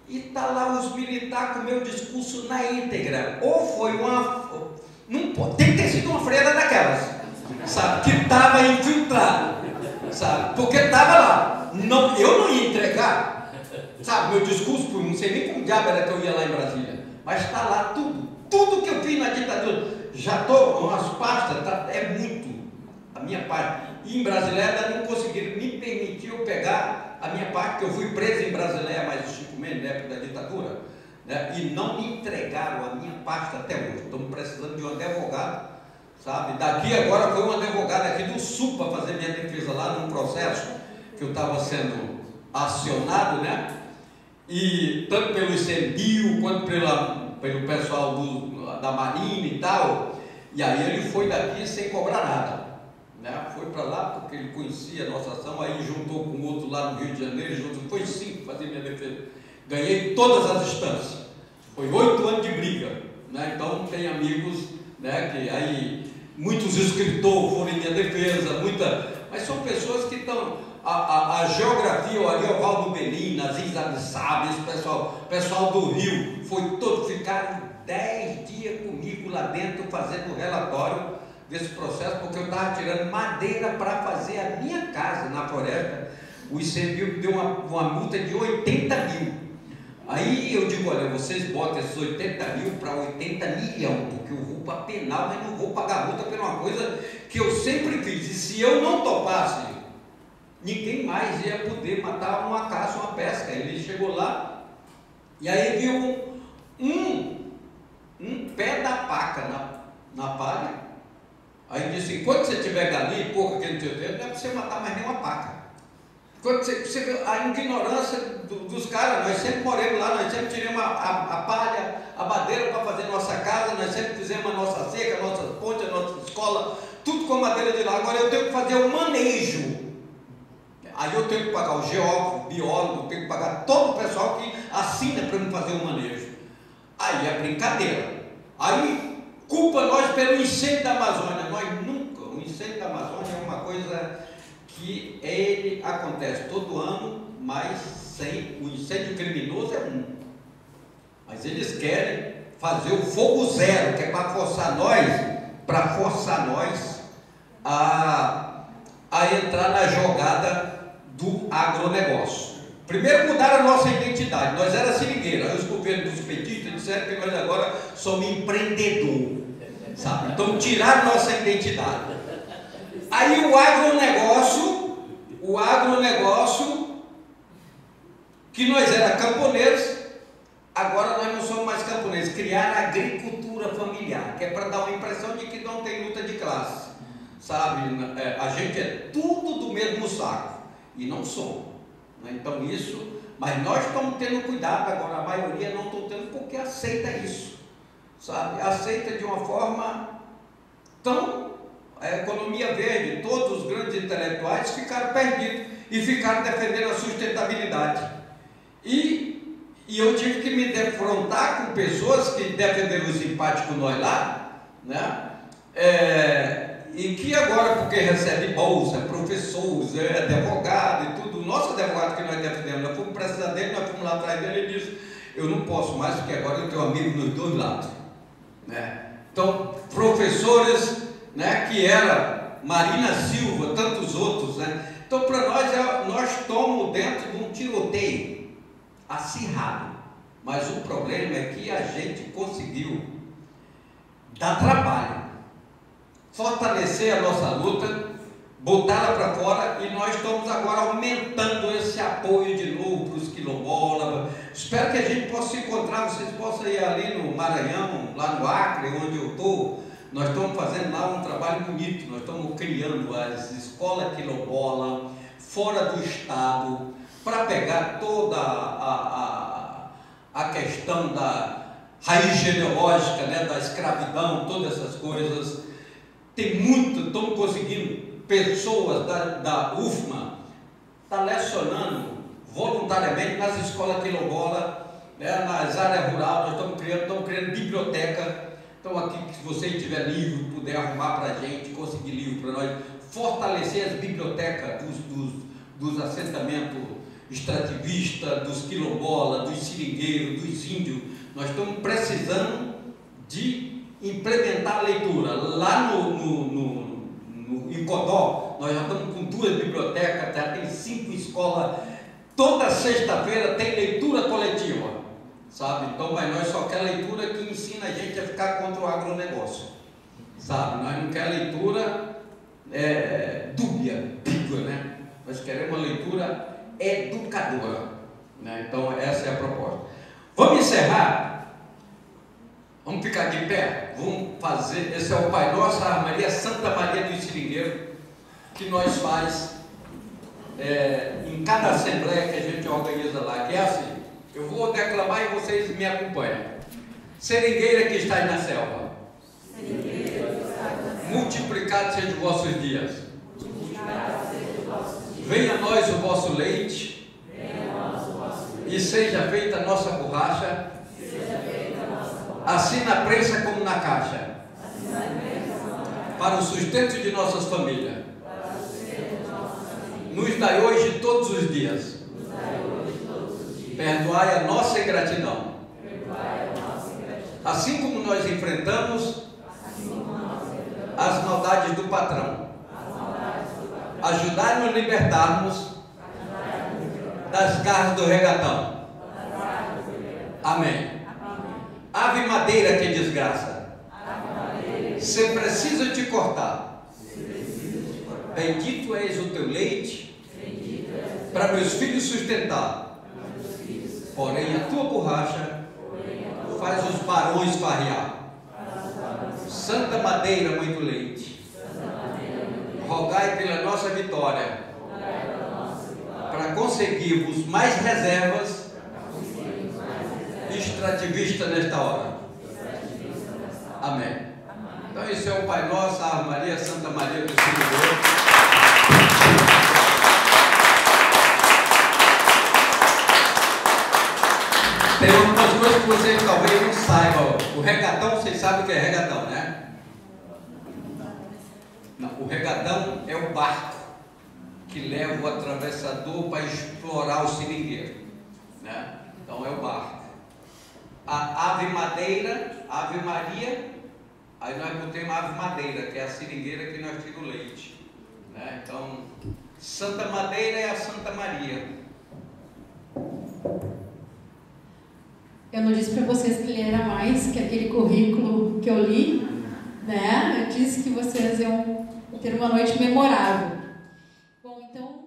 E está lá os militares com o meu discurso na íntegra. Ou foi não pode, tem que ter sido uma freira daquelas, sabe, que estava infiltrado, sabe, porque estava lá. Não, eu não ia entregar, sabe, meu discurso, não sei nem como diabo era que eu ia lá em Brasília, mas está lá tudo que eu fiz na ditadura. Já estou com as pastas, é muito a minha parte. E em Brasileia não conseguiram me permitir eu pegar a minha parte, porque eu fui preso em Brasileia mais de 5 meses na época da ditadura, né? E não me entregaram a minha parte até hoje. Estamos precisando de um advogado, sabe? Daqui agora foi um advogado aqui do Sul para fazer minha defesa lá num processo que eu estava sendo acionado, né? E tanto pelo ICMBio quanto pelo pessoal da Marinha e tal. E aí ele foi daqui sem cobrar nada, né? Foi para lá porque ele conhecia a nossa ação, aí juntou com outro lá no Rio de Janeiro, foi 5 fazer minha defesa. Ganhei todas as instâncias. Foi 8 anos de briga, né? Então tem amigos, né, que aí muitos escritores foram em minha defesa, mas são pessoas que estão a geografia, o Ariovaldo Belim, Aziz Abissab, esse pessoal do Rio, ficaram 10 dias comigo lá dentro fazendo o relatório desse processo, porque eu estava tirando madeira para fazer a minha casa na floresta. O ICMBio deu uma multa de 80 mil. Aí eu digo, olha, vocês botam esses 80 mil para 80 milhões, porque eu vou para penal, mas não vou pagar multa por uma coisa que eu sempre fiz. E se eu não topasse, ninguém mais ia poder matar uma caça, uma pesca. Ele chegou lá e aí viu um pé da paca na palha. Aí disse, quando você tiver galinha e porco aqui no teu dedo, não é para você matar mais nenhuma paca. Quando a ignorância dos caras, nós sempre moramos lá, nós sempre tiramos a palha, a madeira para fazer nossa casa, nós sempre fizemos a nossa cerca, a nossa ponte, a nossa escola, tudo com madeira de lá. Agora eu tenho que fazer o manejo. Aí eu tenho que pagar o geógrafo, o biólogo, tenho que pagar todo o pessoal que assina para me fazer o manejo. Aí é brincadeira. Aí culpa nós pelo incêndio da Amazônia. Nós nunca, o incêndio da Amazônia é uma coisa que ele acontece todo ano, mas sem o incêndio criminoso é um. Mas eles querem fazer o fogo zero, que é para forçar nós a entrar na jogada do agronegócio. Primeiro mudaram a nossa identidade, nós era seringueira, aí os governos dos petistas disseram que nós agora somos empreendedor, sabe? Então tiraram nossa identidade. Aí o agronegócio, que nós era camponeses, agora nós não somos mais camponeses, criaram a agricultura familiar, que é para dar uma impressão de que não tem luta de classe, sabe? A gente é tudo do mesmo saco, e não somos, né? Então isso, mas nós estamos tendo cuidado agora, a maioria não está tendo, porque aceita isso, sabe? Aceita de uma forma tão... A economia verde, todos os grandes intelectuais ficaram perdidos e ficaram defendendo a sustentabilidade. E eu tive que me defrontar com pessoas que defenderam os empates com nós lá, né? E que agora, porque recebe bolsa, professores, advogado e tudo, o nosso advogado que nós defendemos, nós fomos precisar dele, nós fomos lá atrás dele e ele disse, eu não posso mais, porque agora eu tenho amigo nos 2 lados, né? Então, professores, né, que era Marina Silva, tantos outros, né? Então, para nós estamos dentro de um tiroteio acirrado, mas o problema é que a gente conseguiu dar trabalho, fortalecer a nossa luta, botá-la para fora, e nós estamos agora aumentando esse apoio de novo para os quilombolas. Espero que a gente possa se encontrar, vocês possam ir ali no Maranhão, lá no Acre, onde eu estou. Nós estamos fazendo lá um trabalho bonito, nós estamos criando as escolas quilombolas fora do estado, para pegar toda a questão da raiz genealógica, né, da escravidão, todas essas coisas. Tem muito, estamos conseguindo, pessoas da UFMA está lecionando voluntariamente nas escolas quilombolas, né, nas áreas rurais. Nós estamos criando biblioteca. Então aqui, se você tiver livro, puder arrumar para a gente, conseguir livro para nós, fortalecer as bibliotecas dos assentamentos extrativistas, dos quilombolas, dos seringueiros, dos índios. Nós estamos precisando de implementar a leitura. Lá em Codó, nós já estamos com 2 bibliotecas, já tem 5 escolas. Toda sexta-feira tem leitura coletiva, sabe? Então, mas nós só queremos leitura que ensina a gente a ficar contra o agronegócio, sabe? Nós não queremos leitura dúbia, né? Nós queremos uma leitura educadora, né? Então, essa é a proposta. Vamos encerrar? Vamos ficar de pé? Vamos fazer, esse é o Pai Nosso, a Maria Santa Maria do Seringueiro, que nós faz em cada assembleia que a gente organiza lá, que é assim. Eu vou declamar e vocês me acompanham. Seringueira que está aí na selva, multiplicado seja os vossos dias. Venha a nós o vosso leite, e seja feita a nossa borracha, assim na prensa como na caixa, para o sustento de nossas famílias. Nos dai hoje todos os dias. Perdoai a nossa ingratidão. Assim como nós enfrentamos as maldades do patrão. Ajudai-nos a libertarmos das garras do regatão. Amém. Ave madeira que desgraça, se preciso te cortar, bendito és o teu leite, para meus filhos sustentar, porém a tua borracha faz os barões farrear. Santa madeira, muito leite, rogai pela nossa vitória, para conseguirmos mais reservas extrativistas nesta hora. Amém. Então esse é o Pai Nosso, a Ave Maria, Santa Maria do Senhor. Tem algumas coisas que vocês talvez não saibam. O regatão, vocês sabem o que é regatão, né? Não, o regatão é o barco que leva o atravessador para explorar o seringueiro, né? Então é o barco. A ave madeira, Ave Maria, aí nós botamos a ave madeira, que é a seringueira que nós tiramos o leite, né? Então, Santa Madeira é a Santa Maria. Eu não disse para vocês que ele era mais que aquele currículo que eu li, né? Eu disse que vocês iam ter uma noite memorável. Bom, então